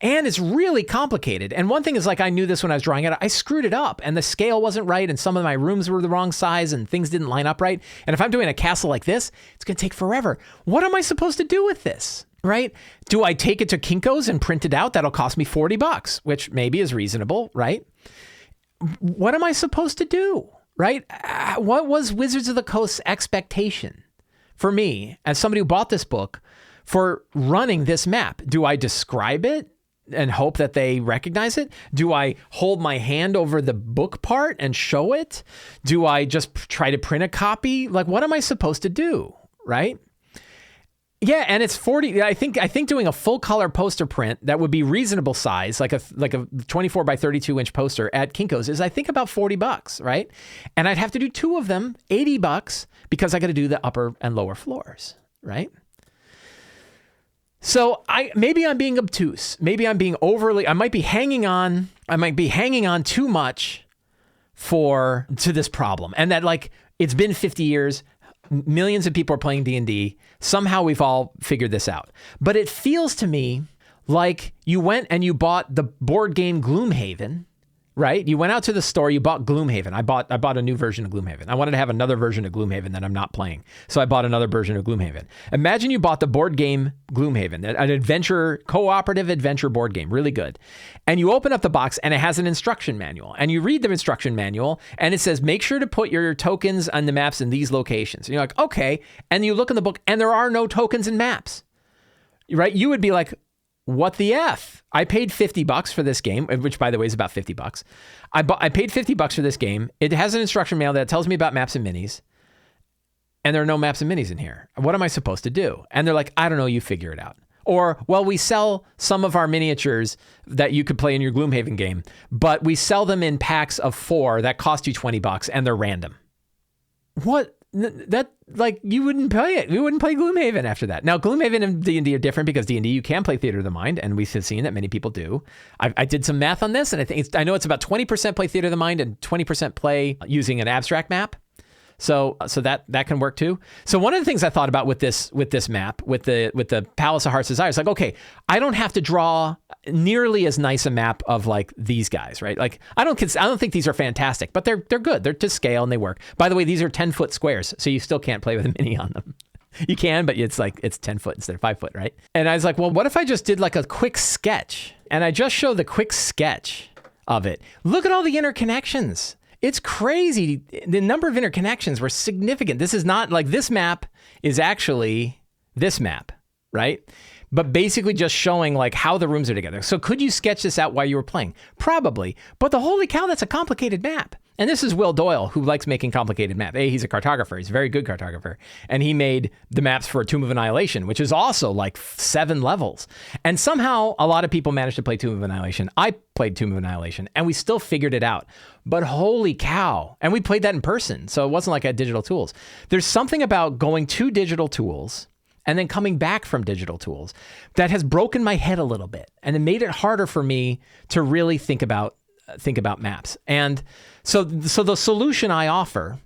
And it's really complicated. And one thing is like, I knew this when I was drawing it. I screwed it up and the scale wasn't right. And some of my rooms were the wrong size and things didn't line up right. And if I'm doing a castle like this, it's going to take forever. What am I supposed to do with this? Right? Do I take it to Kinko's and print it out? That'll cost me $40, which maybe is reasonable, right? What am I supposed to do? Right? What was Wizards of the Coast's expectation for me as somebody who bought this book for running this map? Do I describe it and hope that they recognize it? Do I hold my hand over the book part and show it? Do I just try to print a copy? Like, what am I supposed to do? Right? Yeah, and it's 40. I think doing a full color poster print that would be reasonable size, like a 24 by 32 inch poster at Kinko's is I think about $40, right? And I'd have to do 2 of them, $80, because I got to do the upper and lower floors, right? So maybe I'm being obtuse. Maybe I'm being I might be hanging on too much to this problem. And that like, it's been 50 years, millions of people are playing D&D. Somehow we've all figured this out. But it feels to me Like you went and you bought the board game Gloomhaven, right? You went out to the store, you bought Gloomhaven. I bought a new version of Gloomhaven. I wanted to have another version of Gloomhaven that I'm not playing. So I bought another version of Gloomhaven. Imagine you bought the board game Gloomhaven, an adventure, cooperative adventure board game, really good. And you open up the box and it has an instruction manual. And you read the instruction manual and it says, make sure to put your tokens on the maps in these locations. And you're like, okay. And you look in the book and there are no tokens and maps, right? You would be like, what the F? I paid $50 for this game, which by the way is about $50. I paid $50 for this game. It has an instruction manual that tells me about maps and minis. And there are no maps and minis in here. What am I supposed to do? And they're like, I don't know, you figure it out. Or, well, we sell some of our miniatures that you could play in your Gloomhaven game, but we sell them in packs of 4 that cost you $20 and they're random. What? That, like, you wouldn't play it. We wouldn't play Gloomhaven after that. Now, Gloomhaven and D&D are different because D&D, you can play Theater of the Mind, and we've seen that many people do. I did some math on this, and I know it's about 20% play Theater of the Mind and 20% play using an abstract map. So that can work too. So one of the things I thought about with this map, with the Palace of Heart's Desire, is like, okay, I don't have to draw nearly as nice a map of like these guys, right? Like I don't think these are fantastic, but they're good. They're to scale and they work. By the way, these are 10-foot squares, so you still can't play with a mini on them. You can, but it's 10 foot instead of 5 foot, right? And I was like, well, what if I just did like a quick sketch? And I just show the quick sketch of it. Look at all the interconnections. It's crazy. The number of interconnections were significant. This is not like this map is actually this map, right? But basically just showing like how the rooms are together. So could you sketch this out while you were playing? Probably. But the holy cow, that's a complicated map. And this is Will Doyle, who likes making complicated maps. He's a cartographer. He's a very good cartographer. And he made the maps for Tomb of Annihilation, which is also like 7 levels. And somehow a lot of people managed to play Tomb of Annihilation. I played Tomb of Annihilation and we still figured it out. But holy cow. And we played that in person. So it wasn't like I had digital tools. There's something about going to digital tools and then coming back from digital tools that has broken my head a little bit. And it made it harder for me to really think about maps. And so the solution I offer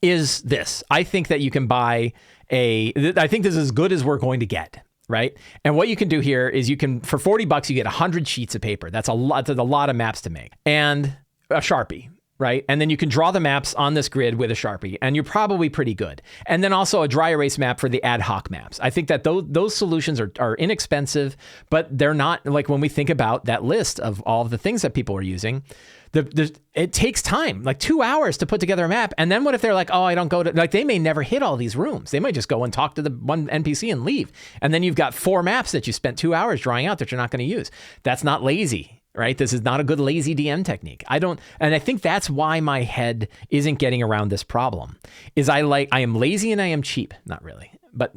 is this. I think that you can buy I think this is as good as we're going to get, right? And what you can do here is you can, for $40, you get 100 sheets of paper. That's a lot of maps to make. And a Sharpie, right? And then you can draw the maps on this grid with a Sharpie, and you're probably pretty good. And then also a dry erase map for the ad hoc maps. I think that those solutions are inexpensive, but they're not, like when we think about that list of all of the things that people are using, it takes time, like 2 hours to put together a map. And then what if they're like, oh, I don't go to, like they may never hit all these rooms. They might just go and talk to the one NPC and leave. And then you've got 4 maps that you spent 2 hours drawing out that you're not going to use. That's not lazy. Right? This is not a good lazy DM technique. And I think that's why my head isn't getting around this problem. I am lazy and I am cheap. Not really, but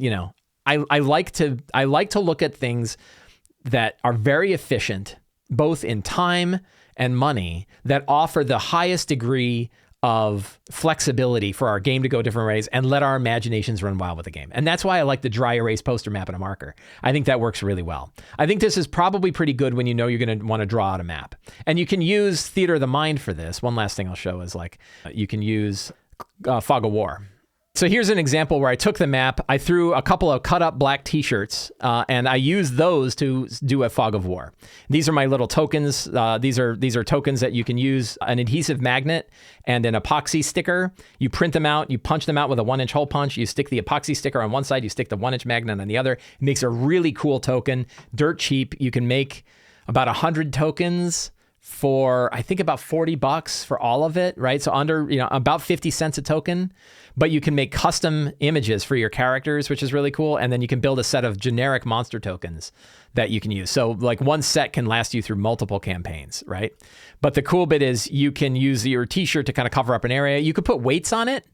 I like to look at things that are very efficient, both in time and money, that offer the highest degree of flexibility for our game to go different ways and let our imaginations run wild with the game. And that's why I like the dry erase poster map and a marker. I think that works really well. I think this is probably pretty good when you know you're going to want to draw out a map. And you can use Theater of the Mind for this. One last thing I'll show is like, you can use Fog of War. So here's an example where I took the map, I threw a couple of cut up black t-shirts, and I used those to do a Fog of War. These are my little tokens. These are tokens that you can use an adhesive magnet and an epoxy sticker. You print them out, you punch them out with a 1-inch hole punch. You stick the epoxy sticker on one side, you stick the 1-inch magnet on the other. It makes a really cool token, dirt cheap. You can make about 100 tokens for, I think, about $40 for all of it, right? So under, about 50 cents a token. But you can make custom images for your characters, which is really cool. And then you can build a set of generic monster tokens that you can use. So like one set can last you through multiple campaigns, right? But the cool bit is you can use your t-shirt to kind of cover up an area. You could put weights on it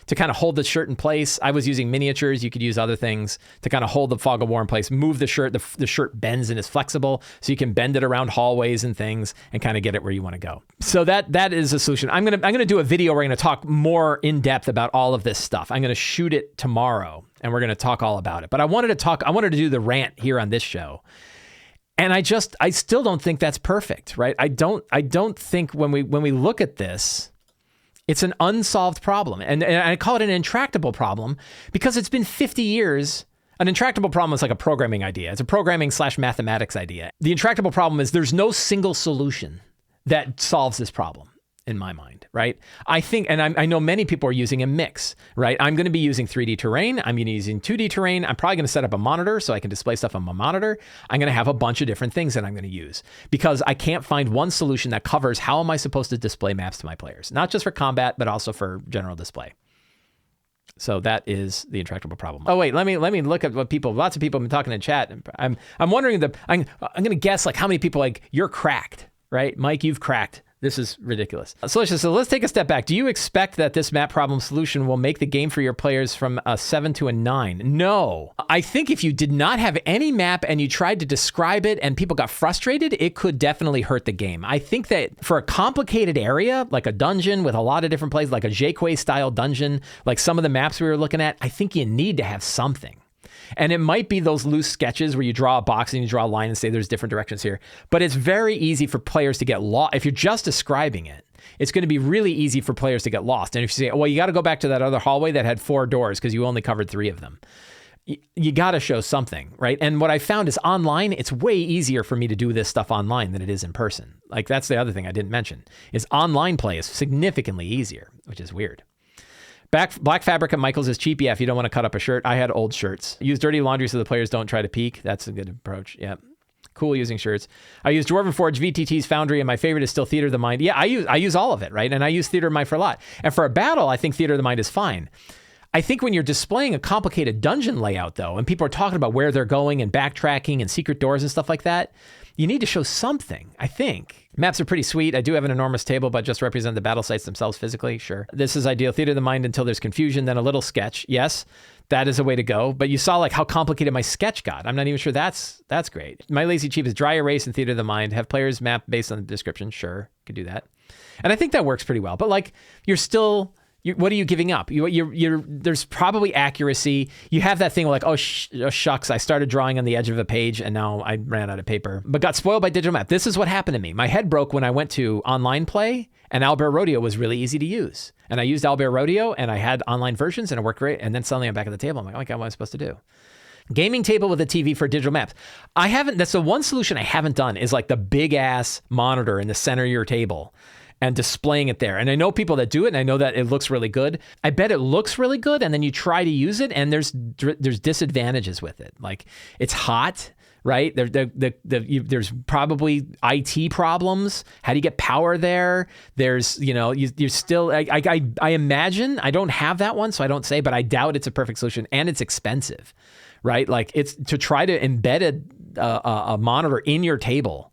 to kind of hold the shirt in place. I was using miniatures. You could use other things to kind of hold the Fog of War in place. Move the shirt. The shirt bends and is flexible, so you can bend it around hallways and things and kind of get it where you want to go. So that is a solution. I'm gonna do a video where I'm gonna talk more in depth about all of this stuff. I'm gonna shoot it tomorrow, and we're gonna talk all about it. But I wanted to do the rant here on this show. And I still don't think that's perfect, right? I don't think when we look at this, it's an unsolved problem. And I call it an intractable problem because it's been 50 years. An intractable problem is like a programming idea. It's a programming/mathematics idea. The intractable problem is there's no single solution that solves this problem in my mind, right? I think, and I know many people are using a mix, right? I'm going to be using 3D terrain. I'm going to be using 2D terrain. I'm probably going to set up a monitor so I can display stuff on my monitor. I'm going to have a bunch of different things that I'm going to use because I can't find one solution that covers how am I supposed to display maps to my players, not just for combat, but also for general display. So that is the intractable problem. Oh wait, let me look at what lots of people have been talking in chat. I'm wondering I'm going to guess like how many people like you're cracked, right? Mike, you've cracked. This is ridiculous. So let's take a step back. Do you expect that this map problem solution will make the game for your players from a 7 to a 9? No. I think if you did not have any map and you tried to describe it and people got frustrated, it could definitely hurt the game. I think that for a complicated area, like a dungeon with a lot of different places, like a Jayquay style dungeon, like some of the maps we were looking at, I think you need to have something. And it might be those loose sketches where you draw a box and you draw a line and say there's different directions here. But it's very easy for players to get lost. If you're just describing it, it's going to be really easy for players to get lost. And if you say, well, you got to go back to that other hallway that had 4 doors because you only covered 3 of them. You got to show something, right? And what I found is online, it's way easier for me to do this stuff online than it is in person. Like that's the other thing I didn't mention is online play is significantly easier, which is weird. Black fabric at Michael's is cheap. Yeah, if you don't want to cut up a shirt. I had old shirts. Use dirty laundry so the players don't try to peek. That's a good approach. Yeah. Cool using shirts. I use Dwarven Forge, VTT's Foundry, and my favorite is still Theater of the Mind. Yeah, I use all of it, right? And I use Theater of the Mind for a lot. And for a battle, I think Theater of the Mind is fine. I think when you're displaying a complicated dungeon layout, though, and people are talking about where they're going and backtracking and secret doors and stuff like that, you need to show something, I think. Maps are pretty sweet. I do have an enormous table, but just represent the battle sites themselves physically. Sure. This is ideal. Theater of the Mind until there's confusion, then a little sketch. Yes, that is a way to go. But you saw like how complicated my sketch got. I'm not even sure that's great. My lazy cheap is dry erase and Theater of the Mind. Have players map based on the description. Sure, could do that. And I think that works pretty well. But like you're still... what are you giving up? There's probably accuracy. You have that thing like, oh, shucks, I started drawing on the edge of a page and now I ran out of paper, but got spoiled by digital map. This is what happened to me. My head broke when I went to online play and Owlbear Rodeo was really easy to use. And I used Owlbear Rodeo and I had online versions and it worked great. And then suddenly I'm back at the table. I'm like, oh my God, what am I supposed to do? Gaming table with a TV for digital maps. That's the one solution I haven't done is like the big ass monitor in the center of your table and displaying it there. And I know people that do it, and I know that it looks really good. I bet it looks really good, and then you try to use it, and there's disadvantages with it. Like, it's hot, right? There's probably IT problems. How do you get power there? There's, you're still, I imagine, I don't have that one, so I don't say, but I doubt it's a perfect solution, and it's expensive, right? Like, it's to try to embed a monitor in your table.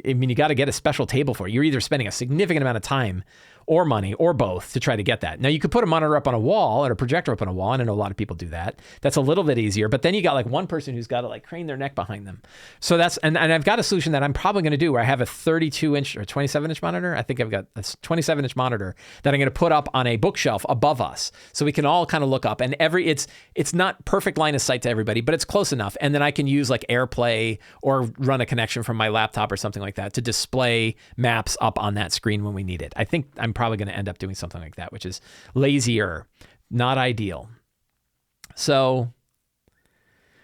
I mean, you got to get a special table for it. You're either spending a significant amount of time or money or both to try to get that. Now, you could put a monitor up on a wall or a projector up on a wall, and I know a lot of people do that. That's a little bit easier, but then you got like one person who's got to like crane their neck behind them. So that's, and I've got a solution that I'm probably going to do where I have a 32-inch or 27-inch monitor. I think I've got a 27-inch monitor that I'm going to put up on a bookshelf above us so we can all kind of look up, and it's not perfect line of sight to everybody, but it's close enough. And then I can use like AirPlay or run a connection from my laptop or something like that to display maps up on that screen when we need it. I think I'm probably going to end up doing something like that, which is lazier, not ideal. So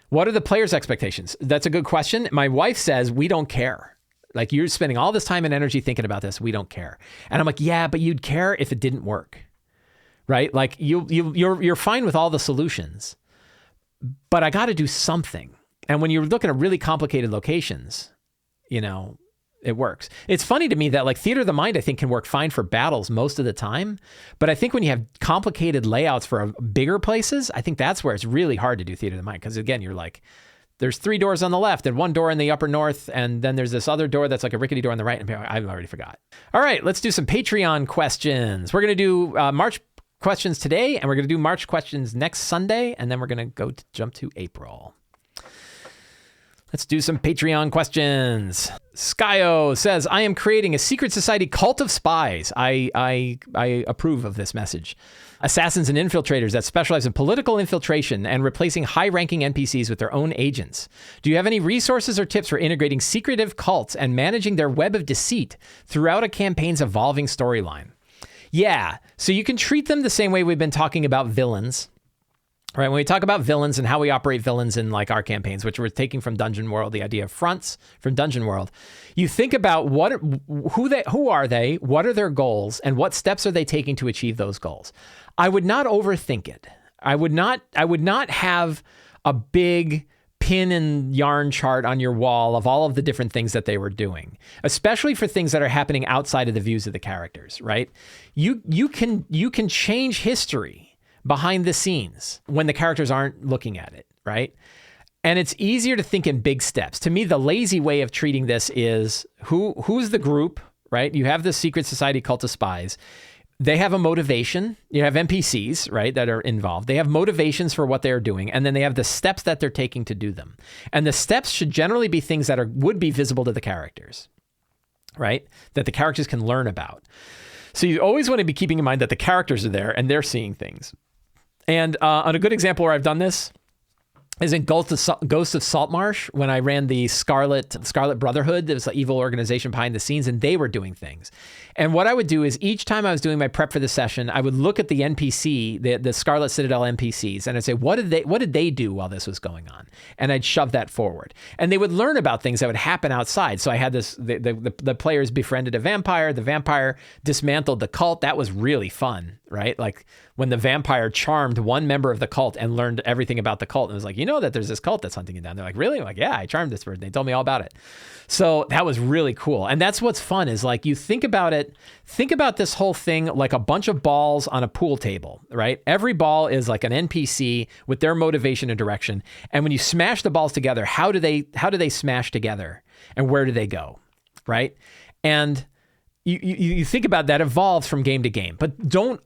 what are the players' expectations? That's a good question. My wife says, we don't care. Like, you're spending all this time and energy thinking about this. We don't care. And I'm like, yeah, but you'd care if it didn't work, right? Like you're fine with all the solutions, but I got to do something. And when you're looking at really complicated locations, it works. It's funny to me that like Theater of the Mind, I think, can work fine for battles most of the time. But I think when you have complicated layouts for bigger places, I think that's where it's really hard to do Theater of the Mind. Because again, you're like, there's 3 doors on the left and 1 door in the upper north. And then there's this other door that's like a rickety door on the right. And I already forgot. All right, let's do some Patreon questions. We're going to do March questions today, and we're going to do March questions next Sunday. And then we're going to jump to April. Let's do some Patreon questions. Skyo says, I am creating a secret society cult of spies. I approve of this message. Assassins and infiltrators that specialize in political infiltration and replacing high-ranking NPCs with their own agents. Do you have any resources or tips for integrating secretive cults and managing their web of deceit throughout a campaign's evolving storyline? Yeah, so you can treat them the same way we've been talking about villains. Right, when we talk about villains and how we operate villains in like our campaigns, which we're taking from Dungeon World, the idea of fronts from Dungeon World, you think about who are they, what are their goals, and what steps are they taking to achieve those goals. I would not overthink it. I would not have a big pin and yarn chart on your wall of all of the different things that they were doing, especially for things that are happening outside of the views of the characters, right? You can change history behind the scenes when the characters aren't looking at it, right? And it's easier to think in big steps. To me, the lazy way of treating this is who's the group, right? You have the secret society cult of spies. They have a motivation. You have NPCs, right, that are involved. They have motivations for what they're doing, and then they have the steps that they're taking to do them. And the steps should generally be things that would be visible to the characters, right? That the characters can learn about. So you always want to be keeping in mind that the characters are there and they're seeing things. And on a good example where I've done this is in Ghost of Saltmarsh, when I ran the Scarlet Brotherhood. There was an evil organization behind the scenes, and they were doing things. And what I would do is each time I was doing my prep for the session, I would look at the NPC, the Scarlet Citadel NPCs, and I'd say, what did they do while this was going on? And I'd shove that forward. And they would learn about things that would happen outside. So I had this, the players befriended a vampire. The vampire dismantled the cult. That was really fun, right? Like when the vampire charmed one member of the cult and learned everything about the cult. And it was like, you know that there's this cult that's hunting you down. They're like, really? I'm like, yeah, I charmed this person. They told me all about it. So that was really cool. And that's what's fun is like, you think about this whole thing like a bunch of balls on a pool table, right? Every ball is like an NPC with their motivation and direction. And when you smash the balls together, how do they smash together? And where do they go? Right? And you think about that evolves from game to game, but don't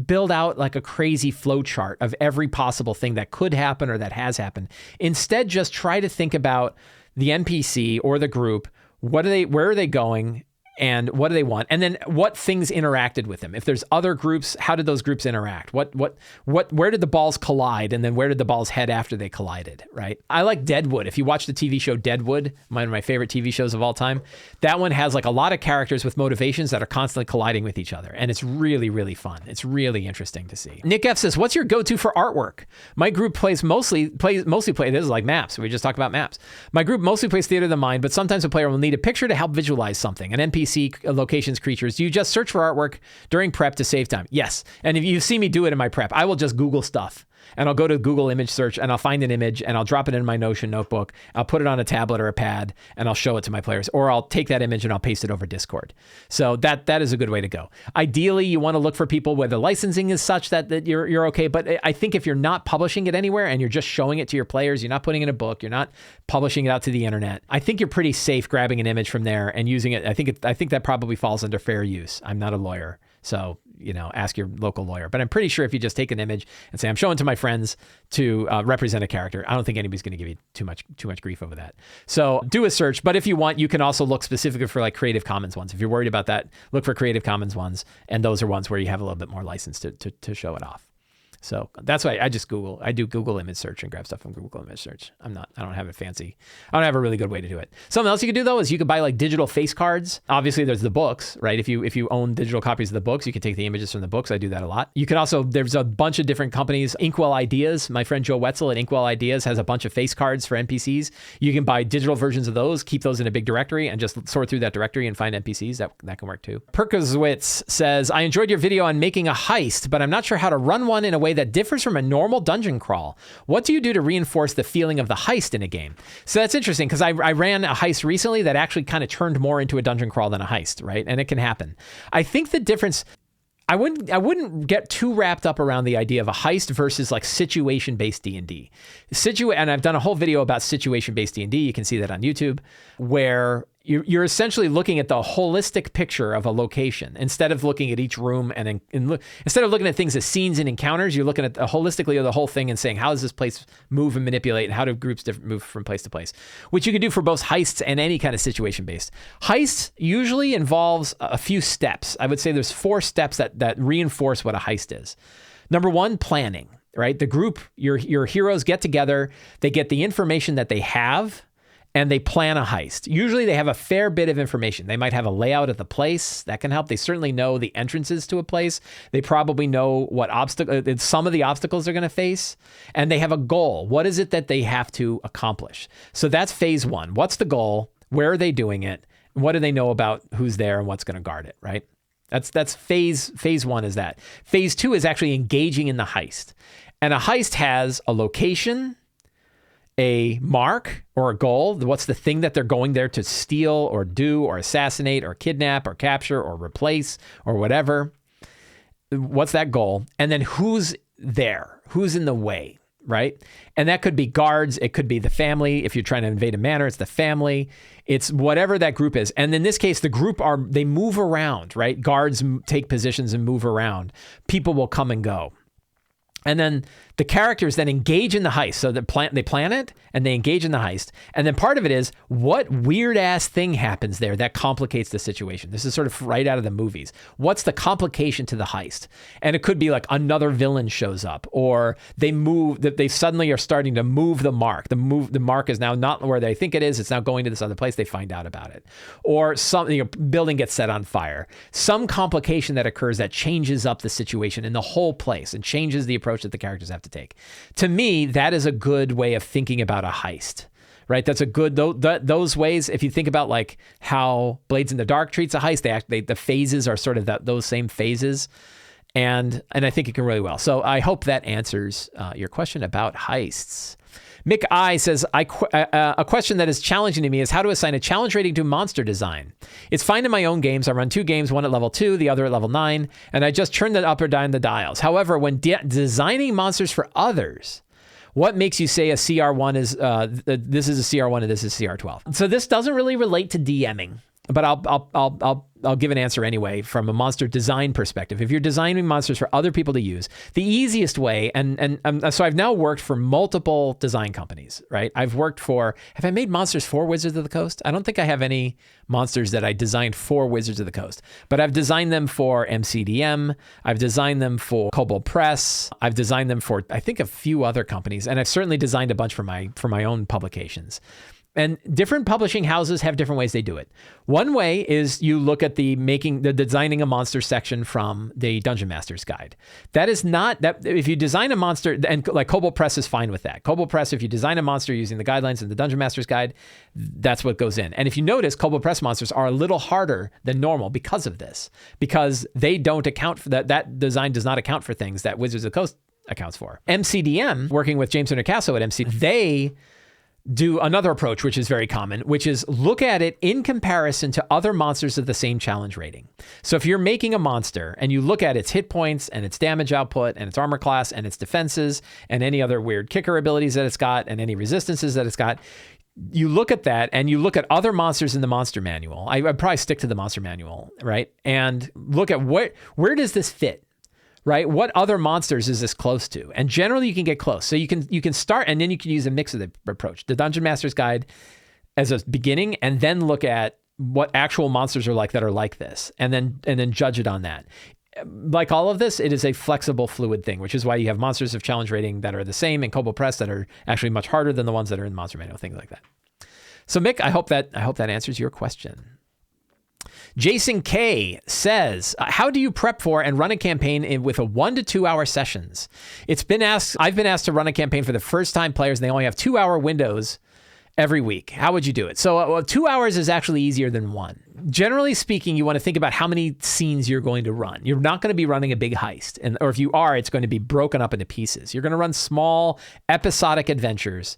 build out like a crazy flow chart of every possible thing that could happen or that has happened. Instead, just try to think about the NPC or the group. Where are they going? And what do they want? And then what things interacted with them? If there's other groups, how did those groups interact? Where did the balls collide? And then where did the balls head after they collided, right? I like Deadwood. If you watch the TV show Deadwood, one of my favorite TV shows of all time, that one has like a lot of characters with motivations that are constantly colliding with each other. And it's really, really fun. It's really interesting to see. Nick F says, what's your go-to for artwork? My group mostly play, this is like maps. We just talked about maps. My group mostly plays Theater of the Mind, but sometimes a player will need a picture to help visualize something. An NPC, locations, creatures. Do you just search for artwork during prep to save time? Yes. And if you see me do it in my prep, I will just Google stuff. And I'll go to Google image search and I'll find an image and I'll drop it in my Notion notebook. I'll put it on a tablet or a pad and I'll show it to my players, or I'll take that image and I'll paste it over Discord. So that is a good way to go. Ideally, you want to look for people where the licensing is such that you're okay. But I think if you're not publishing it anywhere and you're just showing it to your players, you're not putting it in a book, you're not publishing it out to the internet, I think you're pretty safe grabbing an image from there and using it. I think that probably falls under fair use. I'm not a lawyer, so ask your local lawyer. But I'm pretty sure if you just take an image and say, I'm showing to my friends to represent a character, I don't think anybody's going to give you too much grief over that. So do a search. But if you want, you can also look specifically for like Creative Commons ones. If you're worried about that, look for Creative Commons ones. And those are ones where you have a little bit more license to show it off. So that's why I do Google image search and grab stuff from Google image search. I don't have it fancy. I don't have a really good way to do it. Something else you could do though is you could buy like digital face cards. Obviously there's the books, right? If you own digital copies of the books, you can take the images from the books. I do that a lot. You can also, there's a bunch of different companies. Inkwell Ideas, my friend Joe Wetzel at Inkwell Ideas has a bunch of face cards for NPCs. You can buy digital versions of those, keep those in a big directory and just sort through that directory and find NPCs. That can work too. Perkowitz says, I enjoyed your video on making a heist, but I'm not sure how to run one in a way that differs from a normal dungeon crawl. What do you do to reinforce the feeling of the heist in a game? So that's interesting because I ran a heist recently that actually kind of turned more into a dungeon crawl than a heist, right? And it can happen. I think the difference, I wouldn't get too wrapped up around the idea of a heist versus like situation-based D&D. And I've done a whole video about situation-based D&D. You can see that on YouTube, where you're essentially looking at the holistic picture of a location instead of looking at each room instead of looking at things as scenes and encounters. You're looking at holistically the whole thing and saying, how does this place move and manipulate, and how do groups move from place to place? Which you can do for both heists and any kind of situation-based. Heist usually involves a few steps. I would say there's 4 steps that reinforce what a heist is. Number 1, planning, right? The group, your heroes get together, they get the information that they have, and they plan a heist. Usually they have a fair bit of information. They might have a layout of the place. That can help. They certainly know the entrances to a place. They probably know what some of the obstacles they're going to face. And they have a goal. What is it that they have to accomplish? So that's phase one. What's the goal? Where are they doing it? What do they know about who's there and what's going to guard it, right? That's phase one is that. Phase two is actually engaging in the heist. And a heist has a location, a mark or a goal. What's the thing that they're going there to steal or do or assassinate or kidnap or capture or replace or whatever? What's that goal? And then who's there? Who's in the way, right? And that could be guards. It could be the family. If you're trying to invade a manor, it's the family. It's whatever that group is. And in this case, the group they move around, right? Guards take positions and move around. People will come and go. And then the characters then engage in the heist. So they plan it and they engage in the heist. And then part of it is what weird ass thing happens there that complicates the situation. This is sort of right out of the movies. What's the complication to the heist? And it could be like another villain shows up, or they suddenly are starting to move the mark. The mark is now not where they think it is. It's now going to this other place. They find out about it. Or building gets set on fire. Some complication that occurs that changes up the situation in the whole place and changes the approach that the characters have to take. To me, that is a good way of thinking about a heist, right? That's a good, those ways, if you think about like how Blades in the Dark treats a heist, the phases are sort of those same phases. And I think it can really well. So I hope that answers your question about heists. Mick I says, a question that is challenging to me is how to assign a challenge rating to monster design. It's fine in my own games. I run 2 games, one at level 2, the other at level 9, and I just turn the up or down the dials. However, when designing monsters for others, what makes you say a CR1 is, this is a CR1 and this is CR12? So this doesn't really relate to DMing, but I'll give an answer anyway from a monster design perspective. If you're designing monsters for other people to use, the easiest way, and so I've now worked for multiple design companies, right? Have I made monsters for Wizards of the Coast? I don't think I have any monsters that I designed for Wizards of the Coast, but I've designed them for MCDM. I've designed them for Kobold Press. I've designed them for, I think, a few other companies, and I've certainly designed a bunch for my own publications. And different publishing houses have different ways they do it. One way is you look at the designing a monster section from the Dungeon Master's Guide. That is not that if you design a monster, and like Kobold Press is fine with that. Kobold Press, if you design a monster using the guidelines in the Dungeon Master's Guide, that's what goes in. And if you notice, Kobold Press monsters are a little harder than normal because of this, because they don't account for that. That design does not account for things that Wizards of the Coast accounts for. MCDM, working with James Casso at MC, they do another approach, which is very common, which is look at it in comparison to other monsters of the same challenge rating. So if you're making a monster and you look at its hit points and its damage output and its armor class and its defenses and any other weird kicker abilities that it's got and any resistances that it's got, you look at that and you look at other monsters in the monster manual. I'd probably stick to the monster manual, right? And look at where does this fit? Right? What other monsters is this close to? And generally you can get close. So you can start, and then you can use a mix of the approach. The Dungeon Master's Guide as a beginning, and then look at what actual monsters are like that are like this, and then judge it on that. Like all of this, it is a flexible, fluid thing, which is why you have monsters of challenge rating that are the same in Kobold Press that are actually much harder than the ones that are in the Monster Manual, things like that. So Mick, I hope that answers your question. Jason K says, how do you prep for and run a campaign with a 1 to 2 hour sessions? I've been asked to run a campaign for the first time players, and they only have 2 hour windows every week. How would you do it? So 2 hours is actually easier than 1. Generally speaking, you want to think about how many scenes you're going to run. You're not going to be running a big heist, or if you are, it's going to be broken up into pieces. You're going to run small episodic adventures,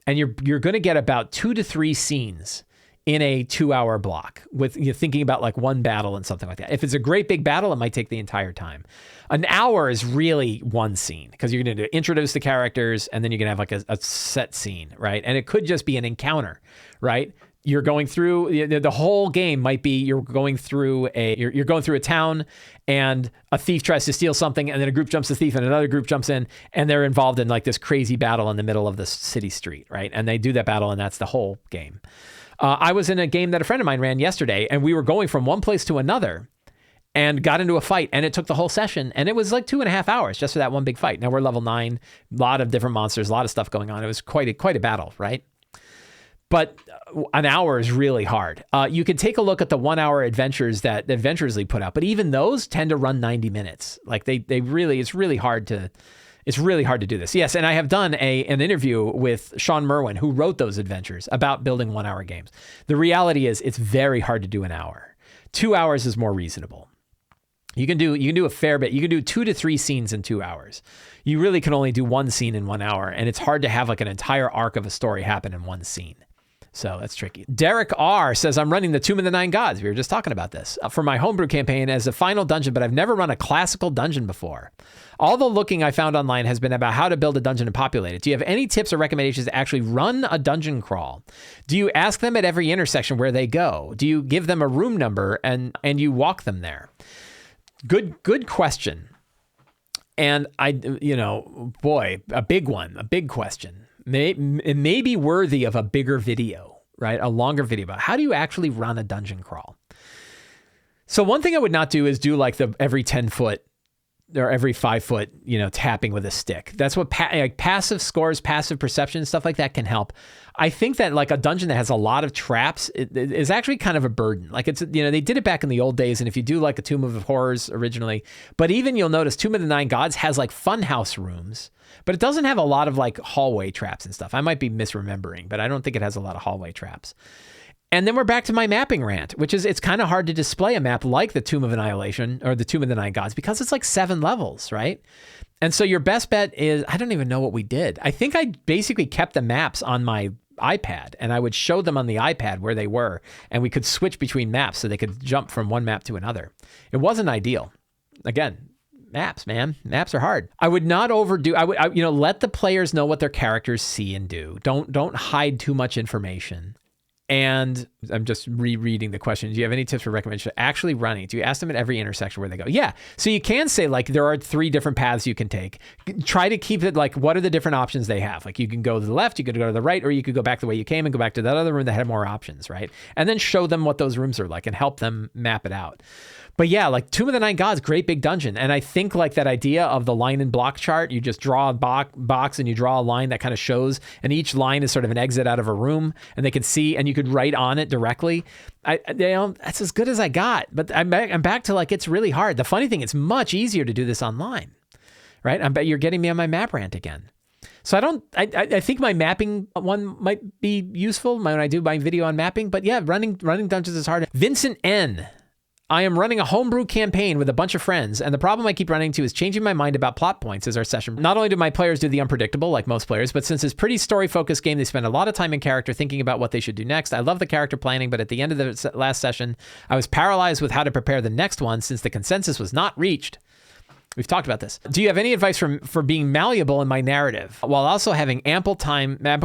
and you're going to get about 2 to 3 scenes in a 2 hour block with thinking about like one battle and something like that. If it's a great big battle, it might take the entire time. An hour is really one scene because you're going to introduce the characters and then you're going to have like a set scene, right? And it could just be an encounter, right? You're going through the whole game might be you're going through a town and a thief tries to steal something and then a group jumps the thief and another group jumps in and they're involved in like this crazy battle in the middle of the city street, right? And they do that battle and that's the whole game. I was in a game that a friend of mine ran yesterday, and we were going from one place to another and got into a fight, and it took the whole session, and it was like 2.5 hours just for that one big fight. Now we're level 9, a lot of different monsters, a lot of stuff going on. It was quite a battle, right? But an hour is really hard. You can take a look at the 1 hour adventures that the Adventurers League put out, but even those tend to run 90 minutes. Like it's really hard to do this. Yes, and I have done an interview with Sean Merwin, who wrote those adventures, about building 1 hour games. The reality is it's very hard to do an hour. 2 hours is more reasonable. You can do a fair bit. You can do 2 to 3 scenes in 2 hours. You really can only do one scene in 1 hour, and it's hard to have like an entire arc of a story happen in one scene. So that's tricky. Derek R says, I'm running the Tomb of the Nine Gods. We were just talking about this for my homebrew campaign as a final dungeon, but I've never run a classical dungeon before. All the looking I found online has been about how to build a dungeon and populate it. Do you have any tips or recommendations to actually run a dungeon crawl? Do you ask them at every intersection where they go? Do you give them a room number and you walk them there? Good question. And a big question. It may be worthy of a bigger video, right? A longer video about how do you actually run a dungeon crawl? So one thing I would not do is do like the every 10 foot or every 5 foot, tapping with a stick. That's what passive scores, passive perception, stuff like that can help. I think that like a dungeon that has a lot of traps it is actually kind of a burden. Like it's, they did it back in the old days. And if you do like a Tomb of Horrors originally, but even you'll notice Tomb of the Nine Gods has like funhouse rooms, but it doesn't have a lot of like hallway traps and stuff. I might be misremembering, but I don't think it has a lot of hallway traps. And then we're back to my mapping rant, which is it's kind of hard to display a map like the Tomb of Annihilation or the Tomb of the Nine Gods because it's like 7 levels, right? And so your best bet is, I don't even know what we did. I think I basically kept the maps on my iPad and I would show them on the iPad where they were and we could switch between maps so they could jump from one map to another. It wasn't ideal. Again, maps, man. Maps are hard. I would not overdo. I would let the players know what their characters see and do. Don't hide too much information. And I'm just rereading the question. Do you have any tips or recommendations for actually running? Do you ask them at every intersection where they go? Yeah. So you can say like there are 3 different paths you can take. Try to keep it like what are the different options they have? Like you can go to the left, you could go to the right, or you could go back the way you came and go back to that other room that had more options, right? And then show them what those rooms are like and help them map it out. But yeah, like Tomb of the Nine Gods, great big dungeon. And I think like that idea of the line and block chart, you just draw a box and you draw a line that kind of shows, and each line is sort of an exit out of a room and they can see, and you could write on it directly. That's as good as I got, but I'm back to like, it's really hard. The funny thing, it's much easier to do this online, right? I bet you're getting me on my map rant again. So I think my mapping one might be useful when I do my video on mapping, but yeah, running dungeons is hard. Vincent N. I am running a homebrew campaign with a bunch of friends, and the problem I keep running into is changing my mind about plot points as our session. Not only do my players do the unpredictable, like most players, but since it's a pretty story-focused game, they spend a lot of time in character thinking about what they should do next. I love the character planning, but at the end of the last session, I was paralyzed with how to prepare the next one since the consensus was not reached. We've talked about this. Do you have any advice for being malleable in my narrative while also having ample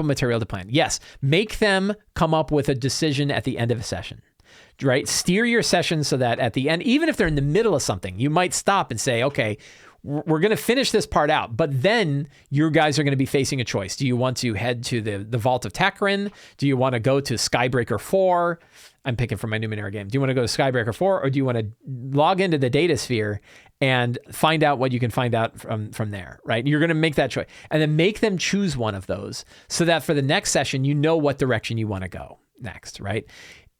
material to plan? Yes, make them come up with a decision at the end of a session. Right? Steer your session so that at the end, even if they're in the middle of something, you might stop and say, okay, we're going to finish this part out, but then your guys are going to be facing a choice. Do you want to head to the Vault of Takrin? Do you want to go to Skybreaker 4? I'm picking from my Numenera game. Do you want to go to Skybreaker 4, or do you want to log into the data sphere and find out what you can find out from there, right? You're going to make that choice and then make them choose one of those so that for the next session, you know what direction you want to go next, right?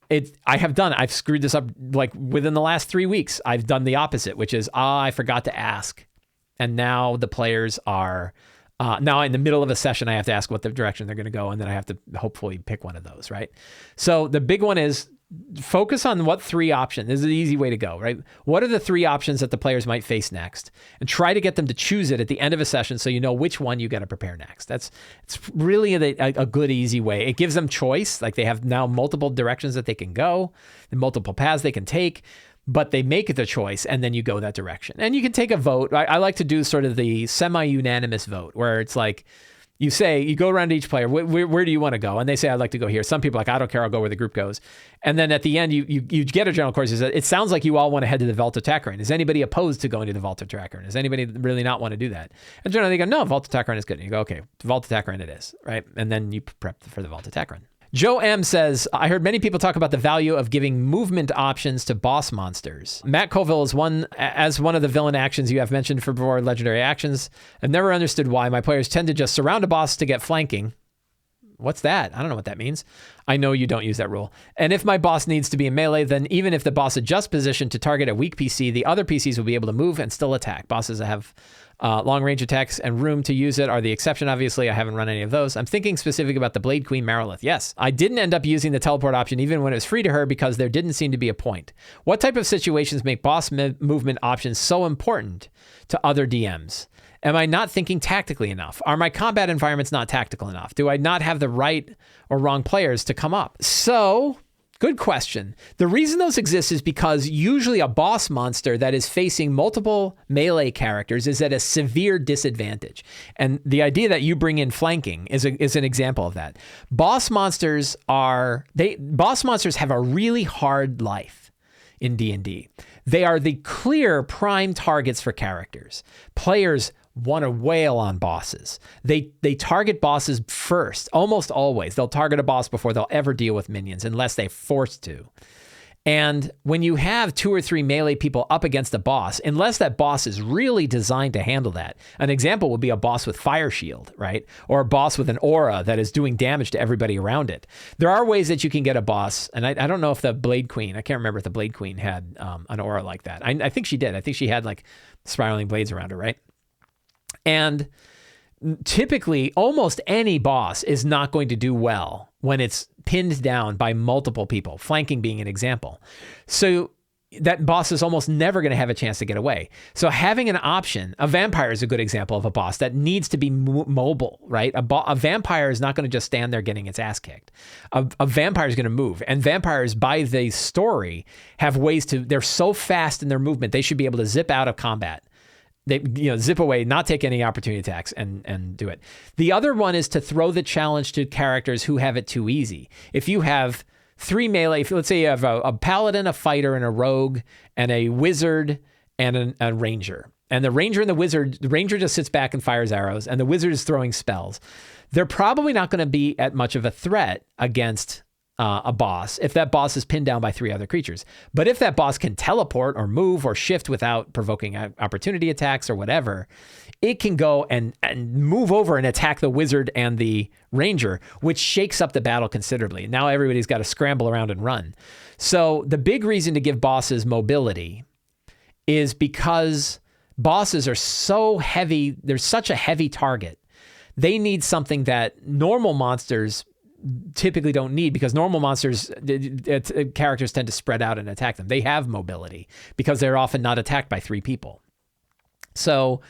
I've screwed this up like within the last 3 weeks. I've done the opposite, which is, I forgot to ask. And now the players are, now in the middle of a session, I have to ask what the direction they're going to go. And then I have to hopefully pick one of those, right? So the big one is focus on what 3 options. This is the easy way to go, right? What are the 3 options that the players might face next? And try to get them to choose it at the end of a session so you know which one you got to prepare next. It's really a good, easy way. It gives them choice. Like they have now multiple directions that they can go and multiple paths they can take, but they make the choice and then you go that direction. And you can take a vote. I like to do sort of the semi-unanimous vote where it's like, you go around to each player, where do you want to go? And they say, I'd like to go here. Some people are like, I don't care, I'll go where the group goes. And then at the end, you get a general course. It sounds like you all want to head to the Vault of Takrin. Is anybody opposed to going to the Vault of Takrin? Does anybody really not want to do that? And generally they go, no, Vault of Takrin is good. And you go, okay, Vault of Takrin it is, right? And then you prep for the Vault of Takrin. Joe M says, I heard many people talk about the value of giving movement options to boss monsters. Matt Colville is one of the villain actions you have mentioned for before legendary actions. I've never understood why my players tend to just surround a boss to get flanking. What's that? I don't know what that means. I know you don't use that rule. And if my boss needs to be in melee, then even if the boss adjusts position to target a weak PC, the other PCs will be able to move and still attack. Bosses that have long range attacks and room to use it are the exception, obviously. I haven't run any of those. I'm thinking specific about the Blade Queen Marilith. Yes, I didn't end up using the teleport option even when it was free to her because there didn't seem to be a point. What type of situations make boss movement options so important to other DMs? Am I not thinking tactically enough? Are my combat environments not tactical enough? Do I not have the right or wrong players to come up? So, good question. The reason those exist is because usually a boss monster that is facing multiple melee characters is at a severe disadvantage. And the idea that you bring in flanking is an example of that. Boss monsters have a really hard life in D&D. They are the clear prime targets for characters. Players want to wail on bosses. They target bosses first, almost always. They'll target a boss before they'll ever deal with minions, unless they're forced to. And when you have 2 or 3 melee people up against a boss, unless that boss is really designed to handle that, an example would be a boss with fire shield, right? Or a boss with an aura that is doing damage to everybody around it. There are ways that you can get a boss, and I don't know if the Blade Queen, I can't remember if the Blade Queen had an aura like that. I think she did. I think she had like spiraling blades around her, right? And typically, almost any boss is not going to do well when it's pinned down by multiple people, flanking being an example. So that boss is almost never going to have a chance to get away. So having an option, a vampire is a good example of a boss that needs to be mobile, right? A vampire is not going to just stand there getting its ass kicked. A vampire is going to move. And vampires, by the story, have ways to, they're so fast in their movement, they should be able to zip out of combat. They zip away, not take any opportunity attacks and do it. The other one is to throw the challenge to characters who have it too easy. If you have 3 melee, let's say you have a paladin, a fighter, and a rogue, and a wizard, and a ranger. And the ranger and the ranger just sits back and fires arrows, and the wizard is throwing spells. They're probably not going to be at much of a threat against a boss if that boss is pinned down by 3 other creatures. But if that boss can teleport or move or shift without provoking opportunity attacks or whatever, it can go and move over and attack the wizard and the ranger, which shakes up the battle considerably. Now everybody's got to scramble around and run. So the big reason to give bosses mobility is because bosses are so heavy. There's such a heavy target. They need something that normal monsters typically don't need, because normal monsters, characters tend to spread out and attack them. They have mobility because they're often not attacked by 3 people. So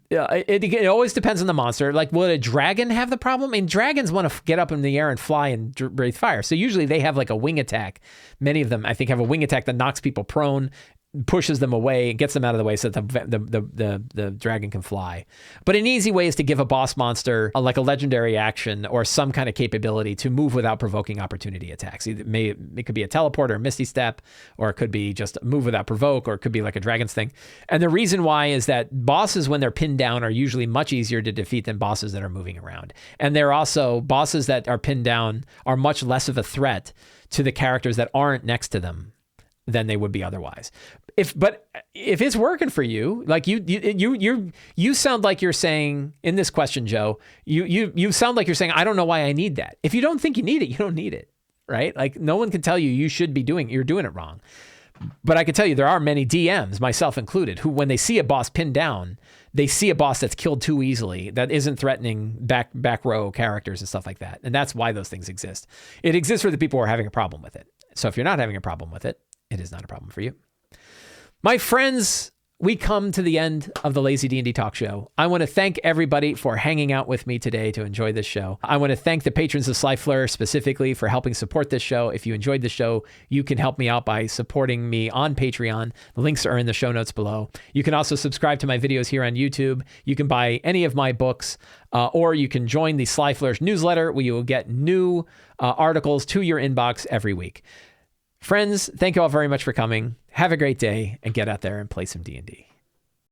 it always depends on the monster. Like, would a dragon have the problem? I mean, dragons want to get up in the air and fly and breathe fire. So usually they have like a wing attack. Many of them, I think, have a wing attack that knocks people prone, pushes them away, and gets them out of the way so that the dragon can fly. But an easy way is to give a boss monster like a legendary action or some kind of capability to move without provoking opportunity attacks. It could be a teleport or a misty step, or it could be just move without provoke, or it could be like a dragon's thing. And the reason why is that bosses, when they're pinned down, are usually much easier to defeat than bosses that are moving around. And they're also, bosses that are pinned down are much less of a threat to the characters that aren't next to them than they would be otherwise. But if it's working for you, like you sound like you're saying in this question, Joe, you sound like you're saying, I don't know why I need that. If you don't think you need it, you don't need it, right? Like, no one can tell you you're doing it wrong. But I can tell you there are many DMs, myself included, who, when they see a boss pinned down, they see a boss that's killed too easily, that isn't threatening back row characters and stuff like that. And that's why those things exist. It exists for the people who are having a problem with it. So if you're not having a problem with it, it is not a problem for you. My friends, we come to the end of the Lazy D&D Talk Show. I want to thank everybody for hanging out with me today to enjoy this show. I want to thank the patrons of Flourish specifically for helping support this show. If you enjoyed the show, you can help me out by supporting me on Patreon. The links are in the show notes below. You can also subscribe to my videos here on YouTube. You can buy any of my books, or you can join the Flourish newsletter, where you will get new articles to your inbox every week. Friends, thank you all very much for coming. Have a great day, and get out there and play some D&D.